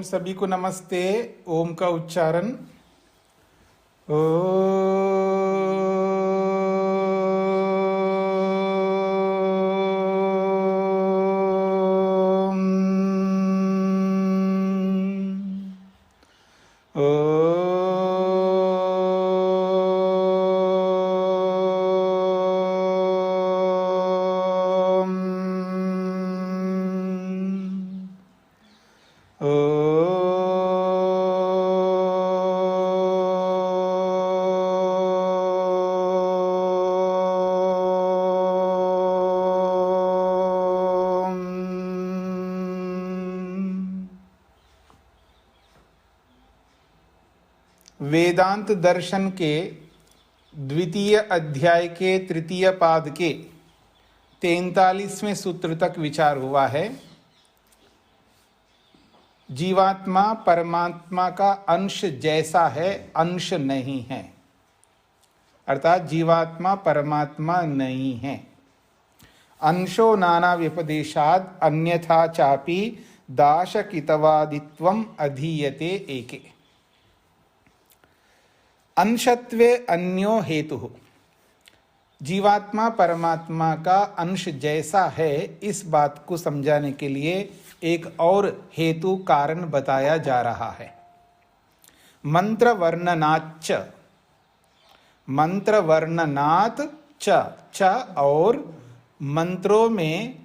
ओम सभी को नमस्ते। ओम का उच्चारण ओ वेदांत दर्शन के द्वितीय अध्याय के तृतीय पाद के 43वें सूत्र तक विचार हुआ है। जीवात्मा परमात्मा का अंश जैसा है, अंश नहीं है। अर्थात जीवात्मा परमात्मा नहीं है। अंशो नाना व्यपदेशाद अन्यथा चापि दाशकितवादित्वम अधीयते एके। अंशत्वे अन्यो हेतु। जीवात्मा परमात्मा का अंश जैसा है, इस बात को समझाने के लिए एक और हेतु कारण बताया जा रहा है। मंत्र वर्णनाच्च, मंत्र वर्णनात् च और मंत्रों में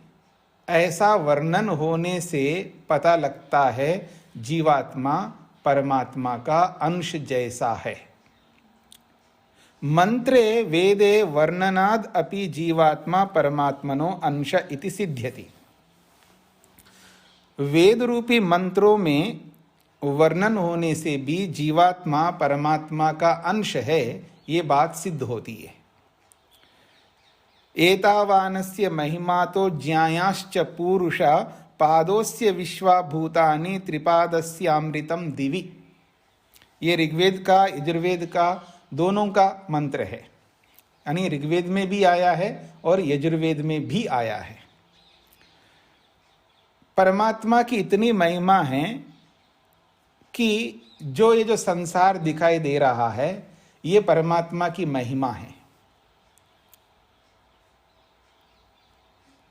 ऐसा वर्णन होने से पता लगता है जीवात्मा परमात्मा का अंश जैसा है। मंत्रे वेदे वर्णनाद अपि जीवात्मा परमात्मनो अंश इति सिद्ध्यति। वेद रूपी मंत्रों में वर्णन होने से भी जीवात्मा परमात्मा का अंश है, ये बात सिद्ध होती है। एतावानस्य महिमा तो ज्ञायाश्च पूरुष पादोस्य विश्वाभूतानि त्रिपादस्यामृतम दिवि। ये ऋग्वेद का यजुर्वेद का दोनों का मंत्र है। यानी ऋग्वेद में भी आया है और यजुर्वेद में भी आया है। परमात्मा की इतनी महिमा है कि ये जो संसार दिखाई दे रहा है, ये परमात्मा की महिमा है।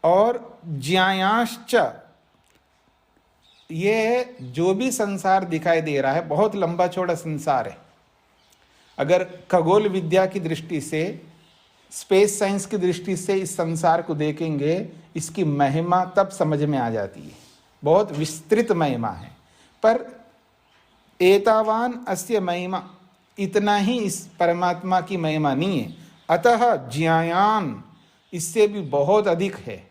और ज्ञायाश्च, ये जो भी संसार दिखाई दे रहा है, बहुत लंबा चौड़ा संसार है। अगर खगोल विद्या की दृष्टि से, स्पेस साइंस की दृष्टि से इस संसार को देखेंगे, इसकी महिमा तब समझ में आ जाती है। बहुत विस्तृत महिमा है। पर एतावान अस्य महिमा, इतना ही इस परमात्मा की महिमा नहीं है। अतः ज्ञायान, इससे भी बहुत अधिक है,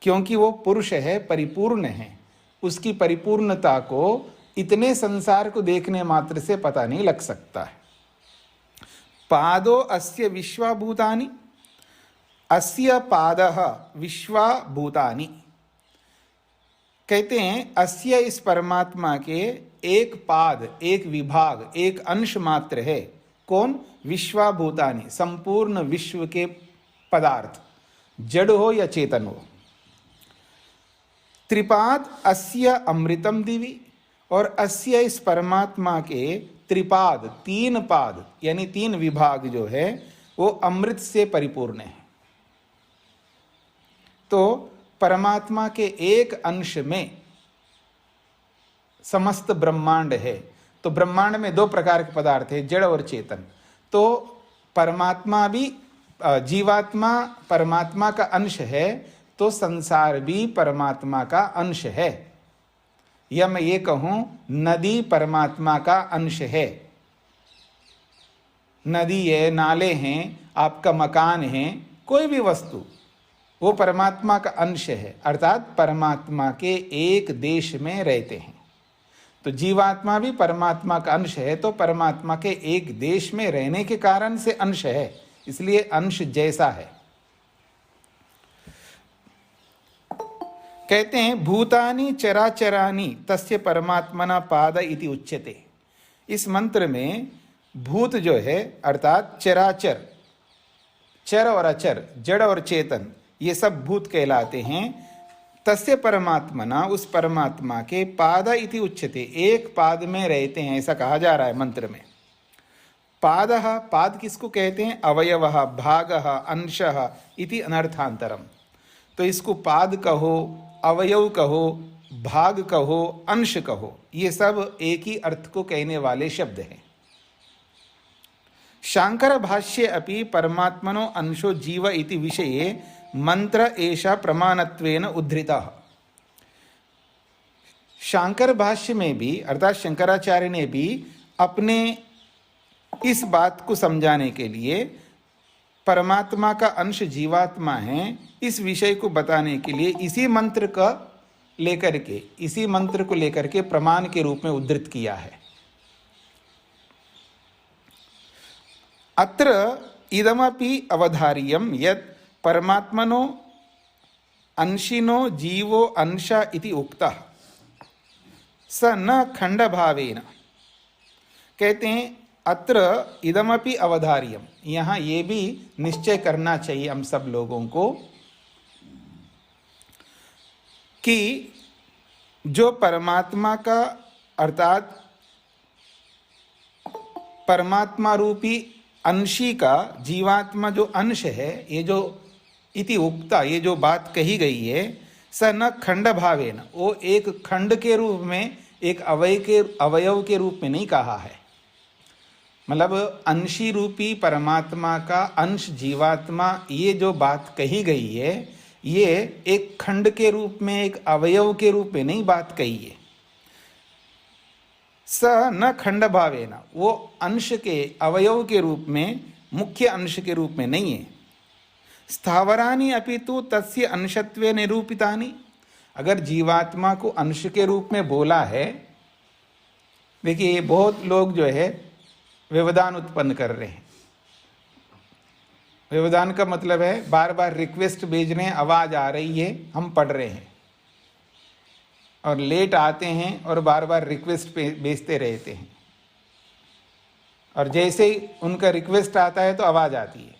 क्योंकि वो पुरुष है, परिपूर्ण है। उसकी परिपूर्णता को इतने संसार को देखने मात्र से पता नहीं लग सकता है। पादो अस्य विश्वाभूतानि, अस्य पादः विश्वाभूतानि। कहते हैं अस्य, इस परमात्मा के एक पाद, एक विभाग, एक अंश मात्र है। कौन? विश्वाभूतानि, संपूर्ण विश्व के पदार्थ, जड़ हो या चेतन हो। त्रिपाद अस्य अमृतम दिवि, और अस्य, इस परमात्मा के त्रिपाद, तीन पाद यानी तीन विभाग जो है, वो अमृत से परिपूर्ण है। तो परमात्मा के एक अंश में समस्त ब्रह्मांड है। तो ब्रह्मांड में दो प्रकार के पदार्थ है, जड़ और चेतन। तो परमात्मा भी, जीवात्मा परमात्मा का अंश है, तो संसार भी परमात्मा का अंश है। या मैं ये कहूं, नदी परमात्मा का अंश है। नदी है, नाले हैं, आपका मकान है, कोई भी वस्तु, वो परमात्मा का अंश है। अर्थात परमात्मा के एक देश में रहते हैं। तो जीवात्मा भी परमात्मा का अंश है, तो परमात्मा के एक देश में रहने के कारण से अंश है, इसलिए अंश जैसा है। कहते हैं भूतानि चराचरानि तस्य परमात्मना पाद इति उच्यते। इस मंत्र में भूत जो है, अर्थात चराचर, चर और अचर, जड़ और चेतन, ये सब भूत कहलाते हैं। तस्य परमात्मना, उस परमात्मा के पाद इति उच्यते, एक पाद में रहते हैं ऐसा कहा जा रहा है मंत्र में। पादः, पाद किसको कहते हैं? अवयवः, भागः, अंशः इति अनर्थांतरम। तो इसको पाद कहो, अवयव कहो, भाग कहो, अंश कहो, ये सब एक ही अर्थ को कहने वाले शब्द हैं। शांकर भाष्ये अपि परमात्मनो अंशो जीव इति विषये मंत्र एषा प्रमाणत्वेन उद्धृतः। शांकर भाष्य में भी अर्थात शंकराचार्य ने भी अपने इस बात को समझाने के लिए परमात्मा का अंश जीवात्मा है, इस विषय को बताने के लिए इसी मंत्र को लेकर के प्रमाण के रूप में उद्धृत किया है। अत्र इदमपि अवधार्यं यत् परमात्मनो अंशिनो जीवो अंश इति उक्तः स न खंडभावेन। कहते हैं अत्र इदमपि अवधार्यम, यहाँ ये भी निश्चय करना चाहिए हम सब लोगों को कि जो परमात्मा का अर्थात परमात्मा रूपी अंशी का जीवात्मा जो अंश है, ये जो इति उक्ता, ये जो बात कही गई है, स न खंड भावेन, वो एक खंड के रूप में, एक अवयव के रूप में नहीं कहा है। मतलब अंशी रूपी परमात्मा का अंश जीवात्मा, ये जो बात कही गई है, ये एक खंड के रूप में, एक अवयव के रूप में नहीं बात कही है। स न खंड भावेन, वो अंश के, अवयव के रूप में, मुख्य अंश के रूप में नहीं है। स्थावरानि अपितु तस्य अंशत्वे निरूपितानि, अगर जीवात्मा को अंश के रूप में बोला है, देखिए बहुत लोग जो है व्यवधान उत्पन्न कर रहे हैं। व्यवधान का मतलब है बार बार रिक्वेस्ट भेज रहे हैं, आवाज आ रही है, हम पढ़ रहे हैं, और लेट आते हैं और बार बार रिक्वेस्ट भेजते रहते हैं, और जैसे ही उनका रिक्वेस्ट आता है तो आवाज आती है।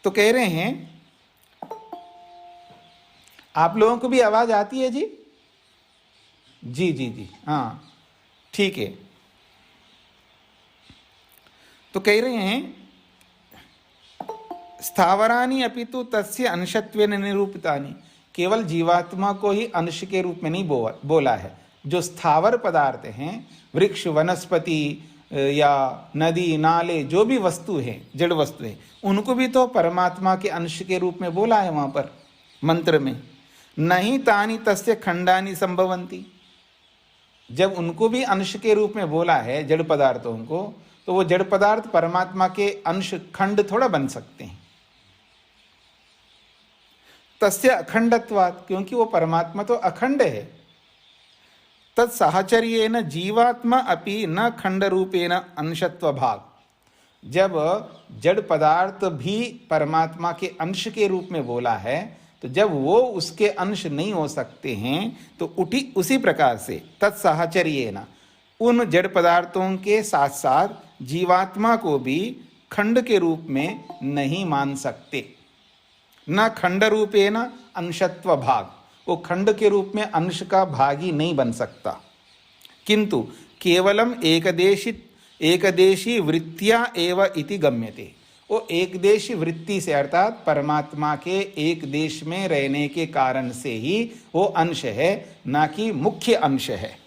तो कह रहे हैं आप लोगों को भी आवाज आती है जी? जी जी जी, हाँ ठीक है। तो कह रहे हैं स्थावरानि अपितु तस्य अंशत्वेन निरूपितानि, केवल जीवात्मा को ही अंश के रूप में नहीं बोला है। जो स्थावर पदार्थ हैं, वृक्ष, वनस्पति या नदी, नाले, जो भी वस्तु है, जड़ वस्तु है, उनको भी तो परमात्मा के अंश के रूप में बोला है वहां पर मंत्र में। नहीं तानि तस्य खंडानि संभवन्ति, जब उनको भी अंश के रूप में बोला है जड़ पदार्थों को, तो वो जड़ पदार्थ परमात्मा के अंश खंड थोड़ा बन सकते हैं। तस्य अखंडत्वात्, क्योंकि वो परमात्मा तो अखंड है। तत्साहचर्येन जीवात्मा अपि न खंड रूपेण अंशत्व भाग, जब जड़ पदार्थ भी परमात्मा के अंश के रूप में बोला है, तो जब वो उसके अंश नहीं हो सकते हैं, तो उसी प्रकार से तत्साहचर्येन, उन जड़ पदार्थों के साथ साथ जीवात्मा को भी खंड के रूप में नहीं मान सकते। न खंड रूपेण अंशत्व भाग, वो खंड के रूप में अंश का भागी नहीं बन सकता। किंतु केवलम एकदेशी वृत्तिया एव इति गम्यते, वो एकदेशी वृत्ति से अर्थात परमात्मा के एक देश में रहने के कारण से ही वो अंश है, ना कि मुख्य अंश है।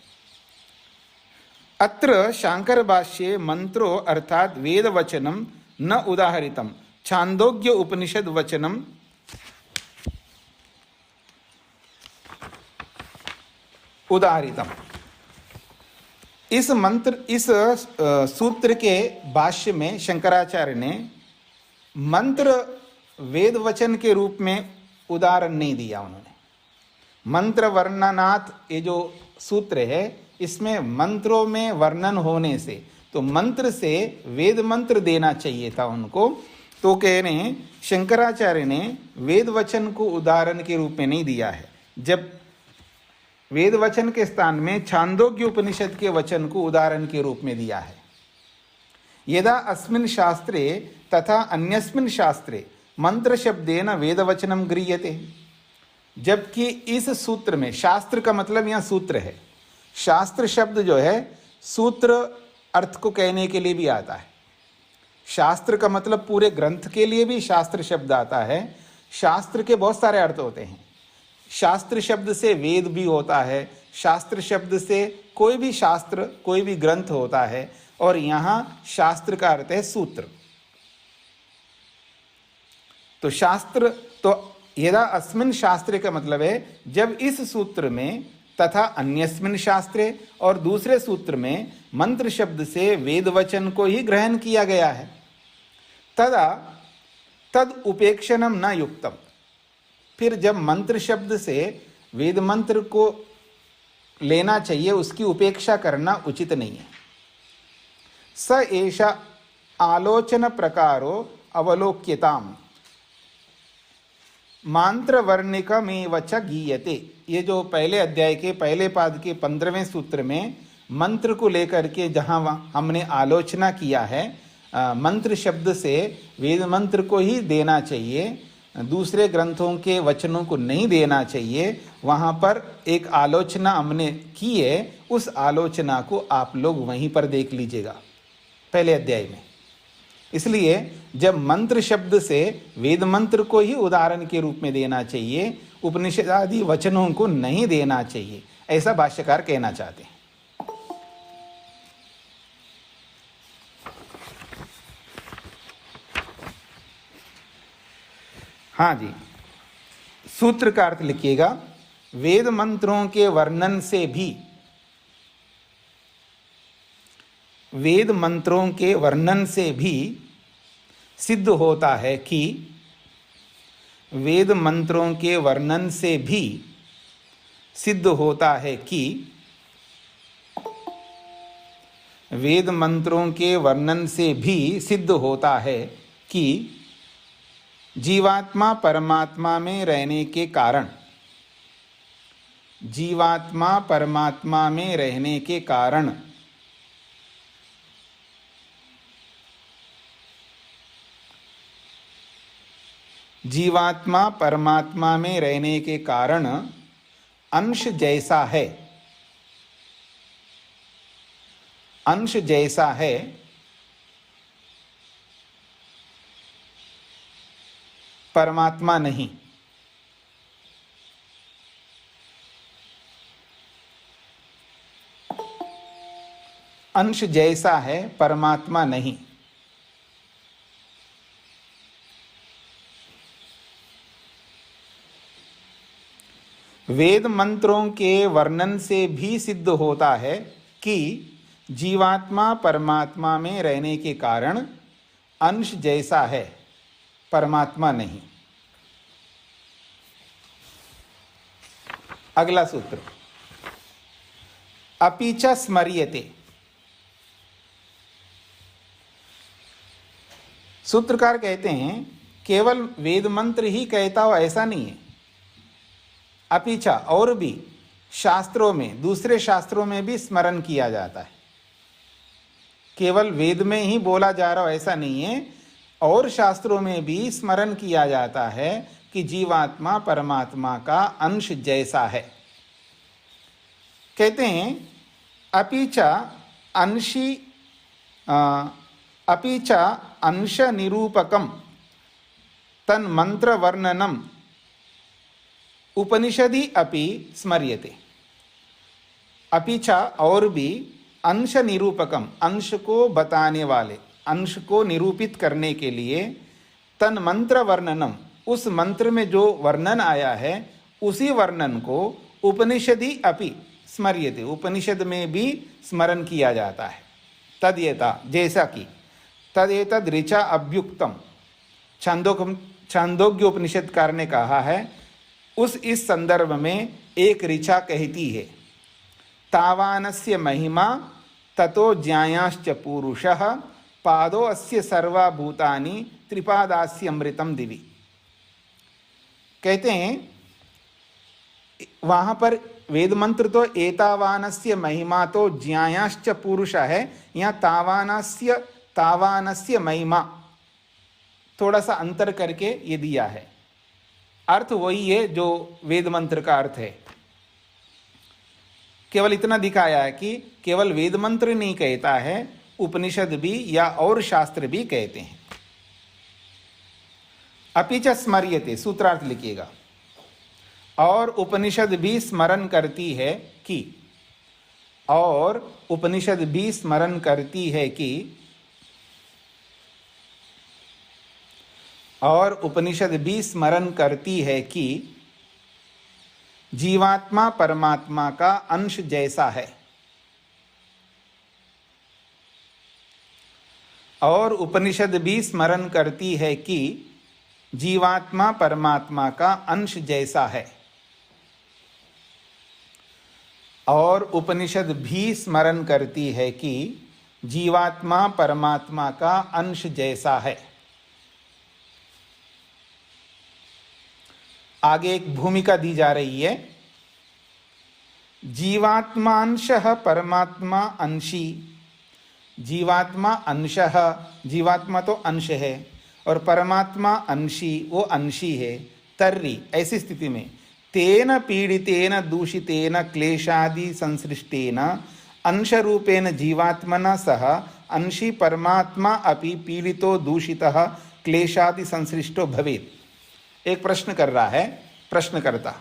अत्र शांकर भाष्ये मंत्रो अर्थात वेद वचनम न उदाहरितम, छांदोग्य उपनिषद वचनम उदाहरितम। इस सूत्र के भाष्य में शंकराचार्य ने मंत्र वेद वचन के रूप में उदाहरण नहीं दिया। उन्होंने मंत्र वर्णनात्, ये जो सूत्र है, इसमें मंत्रों में वर्णन होने से, तो मंत्र से वेद मंत्र देना चाहिए था उनको। तो कह रहे हैं शंकराचार्य ने वेद वचन को उदाहरण के रूप में नहीं दिया है, जब वेद वचन के स्थान में छांदोग्य उपनिषद के वचन को उदाहरण के रूप में दिया है। यदा अस्मिन् शास्त्रे तथा अन्यस्मिन् शास्त्रे मंत्र शब्देन वेदवचनम गृह्यते। जबकि इस सूत्र में, शास्त्र का मतलब यहाँ सूत्र है, शास्त्र शब्द जो है सूत्र अर्थ को कहने के लिए भी आता है। शास्त्र का मतलब पूरे ग्रंथ के लिए भी शास्त्र शब्द आता है। शास्त्र के बहुत सारे अर्थ होते हैं। शास्त्र शब्द से वेद भी होता है, शास्त्र शब्द से कोई भी शास्त्र, कोई भी ग्रंथ होता है, और यहाँ शास्त्र का अर्थ है सूत्र। तो शास्त्र, तो यदा अस्मिन् शास्त्रे का मतलब है जब इस सूत्र में तथा अन्यस्मिन् शास्त्रे, और दूसरे सूत्र में मंत्र शब्द से वेद वचन को ही ग्रहण किया गया है, तदा तद उपेक्षणम न युक्तम। फिर जब मंत्र शब्द से वेद मंत्र को लेना चाहिए, उसकी उपेक्षा करना उचित नहीं है। स एषा आलोचन प्रकारो अवलोक्यताम मांत्र वर्णिकमेव च गीयते। ये जो पहले अध्याय के पहले पाद के 15वें सूत्र में मंत्र को लेकर के जहाँ हमने आलोचना किया है, मंत्र शब्द से वेद मंत्र को ही देना चाहिए, दूसरे ग्रंथों के वचनों को नहीं देना चाहिए, वहाँ पर एक आलोचना हमने की है। उस आलोचना को आप लोग वहीं पर देख लीजिएगा पहले अध्याय में। इसलिए जब मंत्र शब्द से वेद मंत्र को ही उदाहरण के रूप में देना चाहिए, उपनिषद आदि वचनों को नहीं देना चाहिए, ऐसा भाष्यकार कहना चाहते हैं। हाँ जी, सूत्र का अर्थ लिखिएगा। वेद मंत्रों के वर्णन से भी, वेद मंत्रों के वर्णन से भी सिद्ध होता है कि, वेद मंत्रों के वर्णन से भी सिद्ध होता है कि, वेद मंत्रों के वर्णन से भी सिद्ध होता है कि जीवात्मा परमात्मा में रहने के कारण, जीवात्मा परमात्मा में रहने के कारण जीवात्मा परमात्मा में रहने के कारण अंश जैसा है, अंश जैसा है, परमात्मा नहीं। अंश जैसा है, परमात्मा नहीं। वेद मंत्रों के वर्णन से भी सिद्ध होता है कि जीवात्मा परमात्मा में रहने के कारण अंश जैसा है, परमात्मा नहीं। अगला सूत्र, अपि च स्मर्यते। सूत्रकार कहते हैं केवल वेद मंत्र ही कहता हो ऐसा नहीं है, अपिचा और भी शास्त्रों में, दूसरे शास्त्रों में भी स्मरण किया जाता है। केवल वेद में ही बोला जा रहा हो ऐसा नहीं है, और शास्त्रों में भी स्मरण किया जाता है कि जीवात्मा परमात्मा का अंश जैसा है। कहते हैं अपिचा अंशी अपिचा अंश निरूपकम तन मंत्र वर्णनम उपनिषदि अपि स्मर्यते। अपिचा और भी अंश निरूपकम, अंश को बताने वाले, अंश को निरूपित करने के लिए, तन मंत्र वर्णनम, उस मंत्र में जो वर्णन आया है उसी वर्णन को उपनिषदि अपि स्मर्यते, उपनिषद में भी स्मरण किया जाता है। तदेता, जैसा कि तदेतद ऋचा अभ्युक्तम, छांदोग्य उपनिषदकार ने कहा है, इस संदर्भ में एक ऋचा कहती है, तावानस्य महिमा ततो ज्ञायाश्च पुरुषः पादो अस्य सर्वा भूतानि त्रिपादास्य अमृतम दिवि। कहते हैं वहाँ पर वेद मंत्र तो एतावानस्य महिमा तो ज्ञायाश्च पुरुष है, यहाँ तावानस्य महिमा थोड़ा सा अंतर करके ये दिया है। अर्थ वही है जो वेद मंत्र का अर्थ है, केवल इतना दिखाया है कि केवल वेद मंत्र नहीं कहता है, उपनिषद भी या और शास्त्र भी कहते हैं। अपि च स्मर्यते, सूत्रार्थ लिखिएगा, और उपनिषद भी स्मरण करती है कि, और उपनिषद भी स्मरण करती है कि, और उपनिषद भी स्मरण करती है कि जीवात्मा परमात्मा का अंश जैसा है, और उपनिषद भी स्मरण करती है कि जीवात्मा परमात्मा का अंश जैसा है, और उपनिषद भी स्मरण करती है कि जीवात्मा परमात्मा का अंश जैसा है। आगे एक भूमिका दी जा रही है, जीवात्मांशः परमात्मा अंशी, जीवात्मा अंशः, जीवात्मा तो अंश है और परमात्मा अंशी, वो अंशी है। तर्री, ऐसी स्थिति में तेन पीड़ितेन दूषितेन क्लेशादि संसृष्टेन अंश रूपेण जीवात्मना सह अंशी परमात्मा अपि पीड़ितो दूषितः क्लेशादि संसृष्टो भवेत्। एक प्रश्न कर रहा है प्रश्नकर्ता,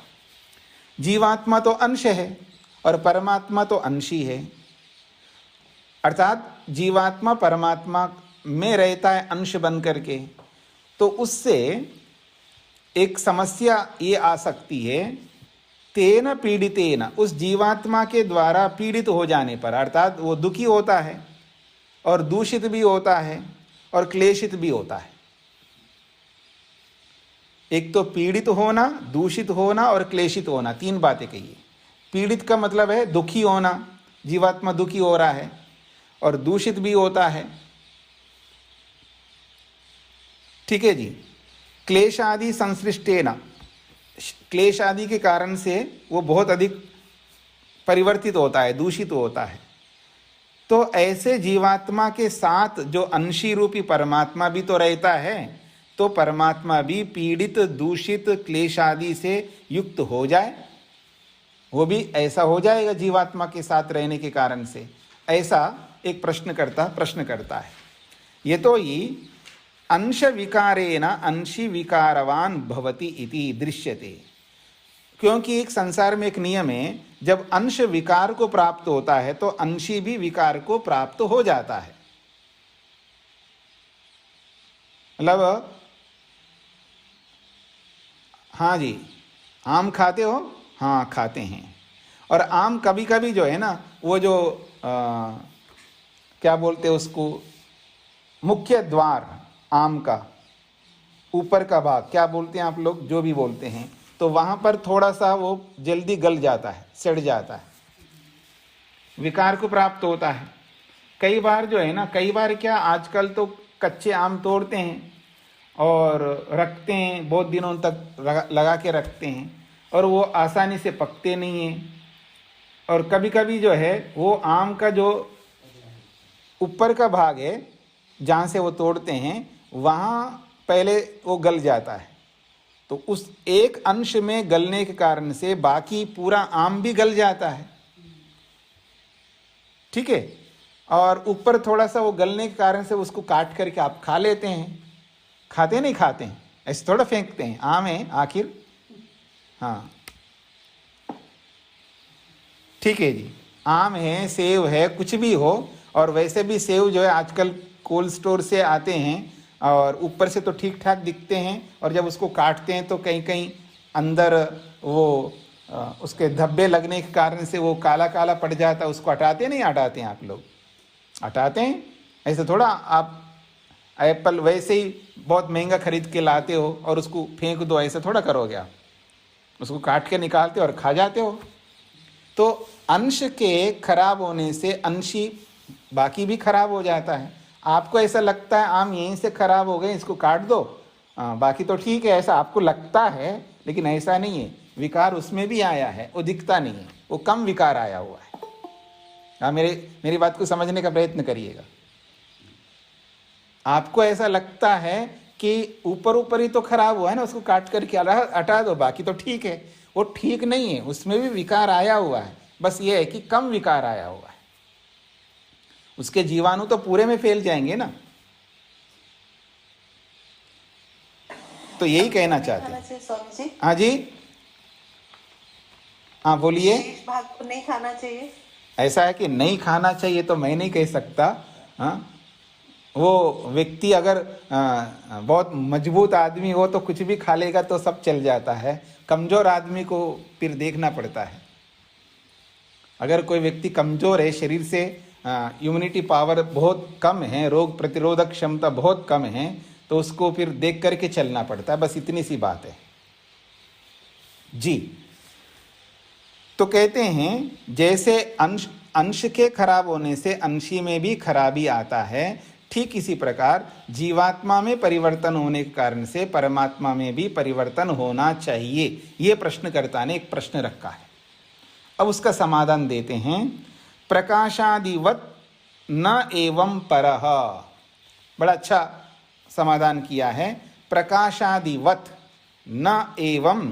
जीवात्मा तो अंश है और परमात्मा तो अंशी है, अर्थात जीवात्मा परमात्मा में रहता है अंश बन करके, तो उससे एक समस्या ये आ सकती है, तेन पीड़ितेन, उस जीवात्मा के द्वारा पीड़ित हो जाने पर, अर्थात वो दुखी होता है और दूषित भी होता है और क्लेशित भी होता है। एक तो पीड़ित होना, दूषित होना और क्लेशित होना, तीन बातें कही। पीड़ित का मतलब है दुखी होना, जीवात्मा दुखी हो रहा है, और दूषित भी होता है, ठीक है जी। क्लेश आदि संसृष्टेन, क्लेश आदि के कारण से वो बहुत अधिक परिवर्तित होता है, दूषित होता है। तो ऐसे जीवात्मा के साथ जो अंशी रूपी परमात्मा भी तो रहता है, तो परमात्मा भी पीड़ित दूषित क्लेश आदि से युक्त हो जाए, वो भी ऐसा हो जाएगा जीवात्मा के साथ रहने के कारण से, ऐसा एक प्रश्न करता है। ये तो ही अंश विकारेण अंशी विकारवान भवति इति दृश्यते, क्योंकि एक संसार में एक नियम है, जब अंश विकार को प्राप्त होता है तो अंशी भी विकार को प्राप्त हो जाता है। मतलब हाँ जी, आम खाते हो? हाँ खाते हैं। और आम कभी कभी जो है ना, वो जो क्या बोलते हैं उसको, मुख्य द्वार आम का ऊपर का भाग, क्या बोलते हैं आप लोग, जो भी बोलते हैं, तो वहाँ पर थोड़ा सा वो जल्दी गल जाता है, सड़ जाता है, विकार को प्राप्त होता है। कई बार जो है ना, कई बार क्या, आजकल तो कच्चे आम तोड़ते हैं और रखते हैं, बहुत दिनों तक लगा के रखते हैं, और वो आसानी से पकते नहीं हैं। और कभी कभी जो है वो आम का जो ऊपर का भाग है जहाँ से वो तोड़ते हैं, वहाँ पहले वो गल जाता है, तो उस एक अंश में गलने के कारण से बाकी पूरा आम भी गल जाता है, ठीक है। और ऊपर थोड़ा सा वो गलने के कारण से उसको काट करके आप खा लेते हैं, खाते नहीं खाते हैं, ऐसे थोड़ा फेंकते हैं, आम है आखिर, हाँ ठीक है जी, आम है, सेव है, कुछ भी हो। और वैसे भी सेव जो है आजकल कोल्ड स्टोर से आते हैं और ऊपर से तो ठीक ठाक दिखते हैं, और जब उसको काटते हैं तो कहीं कहीं अंदर वो उसके धब्बे लगने के कारण से वो काला काला पड़ जाता है। उसको हटाते नहीं हटाते हैं आप लोग? हटाते हैं। ऐसे थोड़ा आप एप्पल वैसे ही बहुत महंगा खरीद के लाते हो और उसको फेंक दो, ऐसे थोड़ा करोगे आप, उसको काट के निकालते हो और खा जाते हो। तो अंश के खराब होने से अंशी बाकी भी खराब हो जाता है। आपको ऐसा लगता है आम यहीं से खराब हो गए, इसको काट दो, बाकी तो ठीक है, ऐसा आपको लगता है, लेकिन ऐसा नहीं है। विकार उसमें भी आया है, वो दिखता नहीं है, वो कम विकार आया हुआ है। हाँ, मेरी बात को समझने का प्रयत्न करिएगा। आपको ऐसा लगता है कि ऊपर ऊपर ही तो खराब हुआ है ना, उसको काट करके हटा दो, बाकी तो ठीक है। वो ठीक नहीं है, उसमें भी विकार आया हुआ है, बस ये है कि कम विकार आया हुआ है। उसके जीवाणु तो पूरे में फैल जाएंगे ना। तो यही कहना चाहते हैं। स्वामी जी, हाँ जी, हाँ बोलिए। शेष भाग को नहीं खाना चाहिए। ऐसा है कि नहीं खाना चाहिए तो मैं नहीं कह सकता। हाँ, वो व्यक्ति अगर बहुत मजबूत आदमी हो तो कुछ भी खा लेगा तो सब चल जाता है। कमजोर आदमी को फिर देखना पड़ता है। अगर कोई व्यक्ति कमजोर है, शरीर से इम्यूनिटी पावर बहुत कम है, रोग प्रतिरोधक क्षमता बहुत कम है, तो उसको फिर देख करके चलना पड़ता है। बस इतनी सी बात है जी। तो कहते हैं जैसे अंश के खराब होने से अंशी में भी खराबी आता है, ठीक इसी प्रकार जीवात्मा में परिवर्तन होने के कारण से परमात्मा में भी परिवर्तन होना चाहिए। ये प्रश्नकर्ता ने एक प्रश्न रखा है। अब उसका समाधान देते हैं। प्रकाशादिवत न एवं परः। बड़ा अच्छा समाधान किया है। प्रकाशादिवत न एवं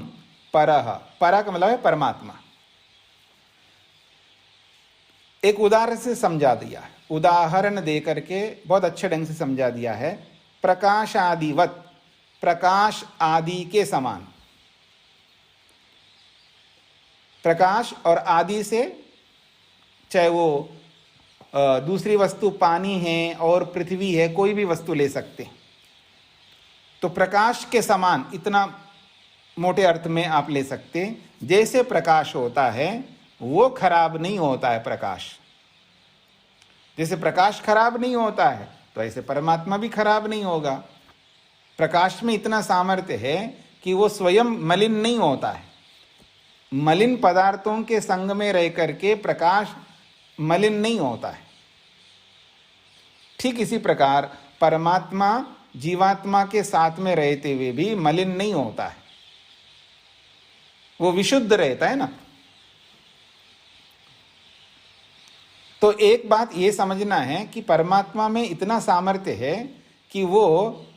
परः। परः का मतलब है परमात्मा। एक उदाहरण से समझा दिया, उदाहरण दे करके बहुत अच्छे ढंग से समझा दिया है। प्रकाश आदिवत, प्रकाश आदि के समान। प्रकाश और आदि से चाहे वो दूसरी वस्तु पानी है और पृथ्वी है, कोई भी वस्तु ले सकते हैं। तो प्रकाश के समान, इतना मोटे अर्थ में आप ले सकते हैं। जैसे प्रकाश होता है वो खराब नहीं होता है। प्रकाश जैसे प्रकाश खराब नहीं होता है तो ऐसे परमात्मा भी खराब नहीं होगा। प्रकाश में इतना सामर्थ्य है कि वो स्वयं मलिन नहीं होता है। मलिन पदार्थों के संग में रह करके प्रकाश मलिन नहीं होता है। ठीक इसी प्रकार परमात्मा जीवात्मा के साथ में रहते हुए भी मलिन नहीं होता है, वो विशुद्ध रहता है ना। तो एक बात ये समझना है कि परमात्मा में इतना सामर्थ्य है कि वो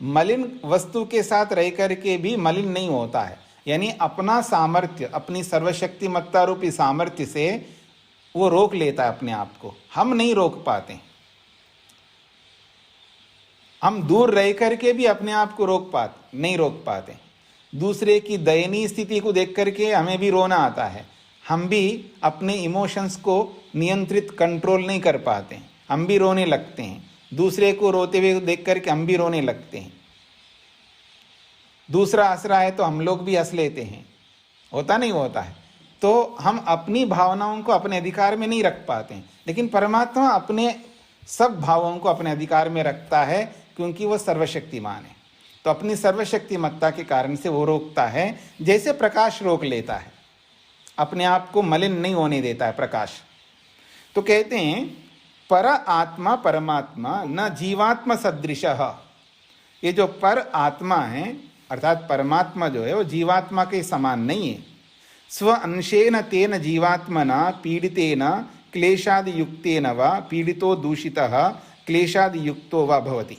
मलिन वस्तु के साथ रह करके भी मलिन नहीं होता है। यानी अपना सामर्थ्य, अपनी सर्वशक्तिमत्ता रूपी सामर्थ्य से वो रोक लेता है अपने आप को। हम नहीं रोक पाते। हम दूर रह करके भी अपने आप को नहीं रोक पाते। दूसरे की दयनीय स्थिति को देख करके हमें भी रोना आता है। हम भी अपने इमोशंस को नियंत्रित कंट्रोल नहीं कर पाते, हम भी रोने लगते हैं। दूसरे को रोते हुए देख करके हम भी रोने लगते हैं। दूसरा हंस रहा है तो हम लोग भी हंस लेते हैं। होता नहीं होता है? तो हम अपनी भावनाओं को अपने अधिकार में नहीं रख पाते हैं। लेकिन परमात्मा अपने सब भावों को अपने अधिकार में रखता है, क्योंकि वो सर्वशक्तिमान है। तो अपनी सर्वशक्तिमत्ता के कारण से वो रोकता है, जैसे प्रकाश रोक लेता है, अपने आप को मलिन नहीं होने देता है प्रकाश। तो कहते हैं पर आत्मा परमात्मा न जीवात्मा सदृशः। ये जो पर आत्मा है अर्थात परमात्मा जो है वो जीवात्मा के समान नहीं है। स्व अंशेन तेन जीवात्मना पीड़ितेन क्लेशादि युक्तेन वा पीड़ितो दूषितः क्लेशादि युक्तो वा भवति।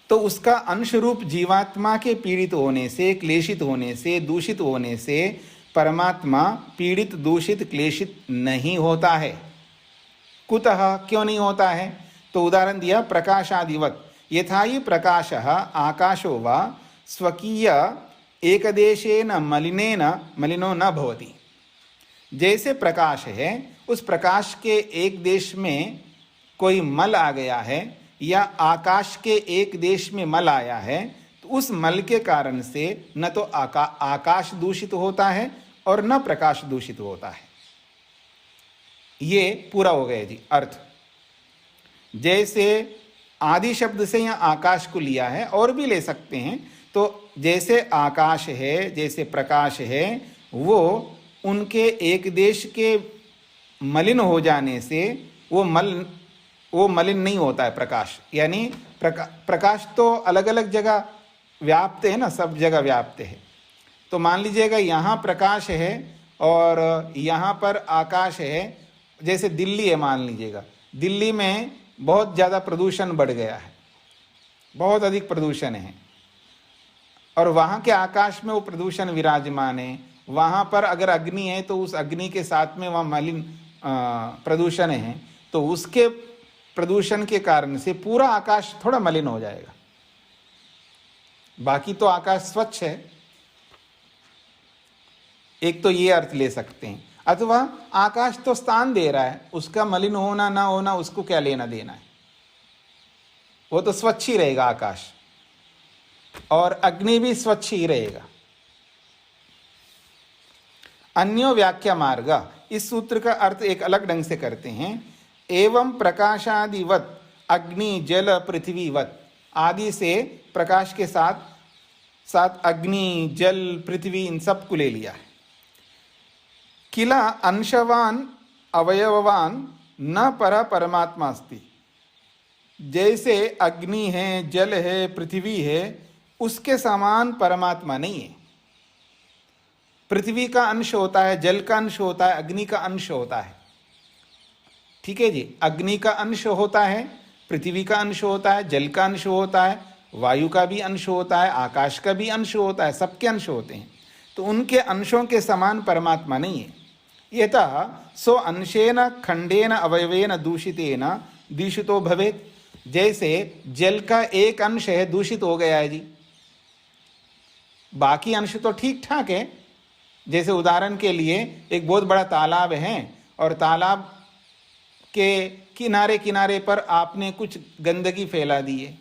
तो उसका अंशरूप जीवात्मा के पीड़ित होने से, क्लेशित होने से, दूषित होने से परमात्मा पीड़ित, दूषित, क्लेशित नहीं होता है। कुतः, क्यों नहीं होता है? तो उदाहरण दिया प्रकाशादिवत। यथा हि प्रकाशः आकाशो वा स्वकीय एकदेशेन मलिनो न भवति। जैसे प्रकाश है, उस प्रकाश के एक देश में कोई मल आ गया है या आकाश के एक देश में मल आया है, तो उस मल के कारण से न तो आकाश दूषित होता है और न प्रकाश दूषित होता है। ये पूरा हो गया जी अर्थ। जैसे आदि शब्द से यहाँ आकाश को लिया है, और भी ले सकते हैं। तो जैसे आकाश है, जैसे प्रकाश है, वो उनके एक देश के मलिन हो जाने से वो मलिन नहीं होता है प्रकाश। यानी प्रकाश तो अलग अलग जगह व्याप्त है ना, सब जगह व्याप्त है। तो मान लीजिएगा यहाँ प्रकाश है और यहाँ पर आकाश है। जैसे दिल्ली है, मान लीजिएगा दिल्ली में बहुत ज़्यादा प्रदूषण बढ़ गया है, बहुत अधिक प्रदूषण है, और वहाँ के आकाश में वो प्रदूषण विराजमान है। वहाँ पर अगर अग्नि है तो उस अग्नि के साथ में वहाँ मलिन प्रदूषण है, तो उसके प्रदूषण के कारण से पूरा आकाश थोड़ा मलिन हो जाएगा। बाकी तो आकाश स्वच्छ है। एक तो ये अर्थ ले सकते हैं। अथवा आकाश तो स्थान दे रहा है, उसका मलिन होना ना होना उसको क्या लेना देना है, वो तो स्वच्छ ही रहेगा आकाश, और अग्नि भी स्वच्छ ही रहेगा। अन्यो व्याख्या मार्ग, इस सूत्र का अर्थ एक अलग ढंग से करते हैं। एवं प्रकाशादिवत अग्नि जल पृथ्वीवत, आदि से प्रकाश के साथ साथ अग्नि जल पृथ्वी इन सब को ले लिया है। किला अंशवान अवयववान न पर परमात्मा अस्ति, जैसे अग्नि है, जल है, पृथ्वी है, उसके समान परमात्मा नहीं है। पृथ्वी का अंश होता है, जल का अंश होता है, अग्नि का अंश होता है। ठीक है जी, अग्नि का अंश होता है, पृथ्वी का अंश होता है, जल का अंश होता है, वायु का भी अंश होता है, आकाश का भी अंश होता है, सबके अंश होते हैं। तो उनके अंशों के समान परमात्मा नहीं है। यतः सो अंशेन खंडेन अवयवेन दूषितेन दूषितो भवेत्, जैसे जल का एक अंश है, दूषित हो गया है जी, बाकी अंश तो ठीक ठाक है। जैसे उदाहरण के लिए एक बहुत बड़ा तालाब है, और तालाब के किनारे किनारे पर आपने कुछ गंदगी फैला दी है,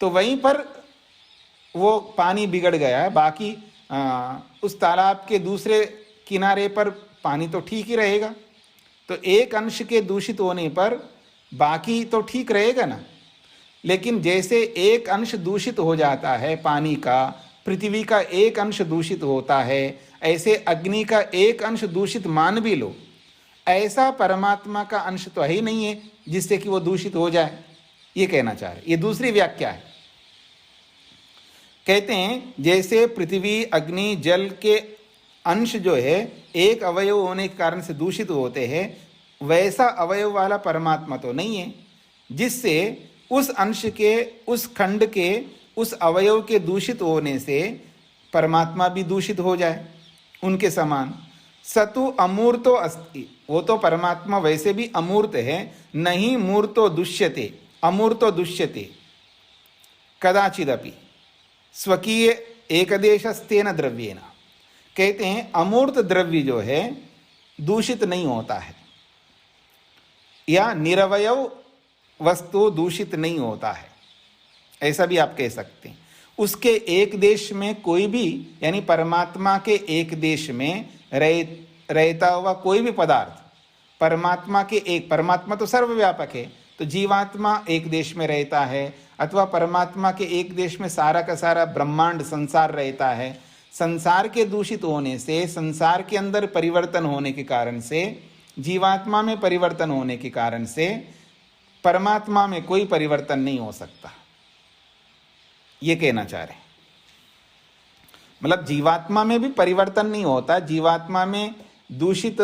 तो वहीं पर वो पानी बिगड़ गया है। बाकी उस तालाब के दूसरे किनारे पर पानी तो ठीक ही रहेगा। तो एक अंश के दूषित होने पर बाकी तो ठीक रहेगा ना। लेकिन जैसे एक अंश दूषित हो जाता है पानी का, पृथ्वी का एक अंश दूषित होता है, ऐसे अग्नि का एक अंश दूषित मान भी लो, ऐसा परमात्मा का अंश तो ही नहीं है जिससे कि वो दूषित हो जाए। ये कहना चाह रहे, ये दूसरी व्याख्या है। कहते हैं जैसे पृथ्वी अग्नि जल के अंश जो है एक अवयव होने के कारण से दूषित होते हैं, वैसा अवयव वाला परमात्मा तो नहीं है जिससे उस अंश के, उस खंड के, उस अवयव के दूषित होने से परमात्मा भी दूषित हो जाए उनके समान। सतु अमूर्तो अस्ति, वो तो परमात्मा वैसे भी अमूर्त है। नहीं मूर्तो दुष्यते, अमूर्तो दुष्यते कदाचिदपि स्वकीय एकदेशस्तेन द्रव्येन। कहते हैं अमूर्त द्रव्य जो है दूषित नहीं होता है, या निरवयव वस्तु दूषित नहीं होता है, ऐसा भी आप कह सकते हैं। उसके एक देश में कोई भी, यानी परमात्मा के एक देश में रहता हुआ कोई भी पदार्थ, परमात्मा के एक, परमात्मा तो सर्वव्यापक है, तो जीवात्मा एक देश में रहता है, अथवा परमात्मा के एक देश में सारा का सारा ब्रह्मांड संसार रहता है। संसार के दूषित होने से, संसार के अंदर परिवर्तन होने के कारण से, जीवात्मा में परिवर्तन होने के कारण से परमात्मा में कोई परिवर्तन नहीं हो सकता, ये कहना चाह रहे हैं। मतलब जीवात्मा में भी परिवर्तन नहीं होता। जीवात्मा में दूषित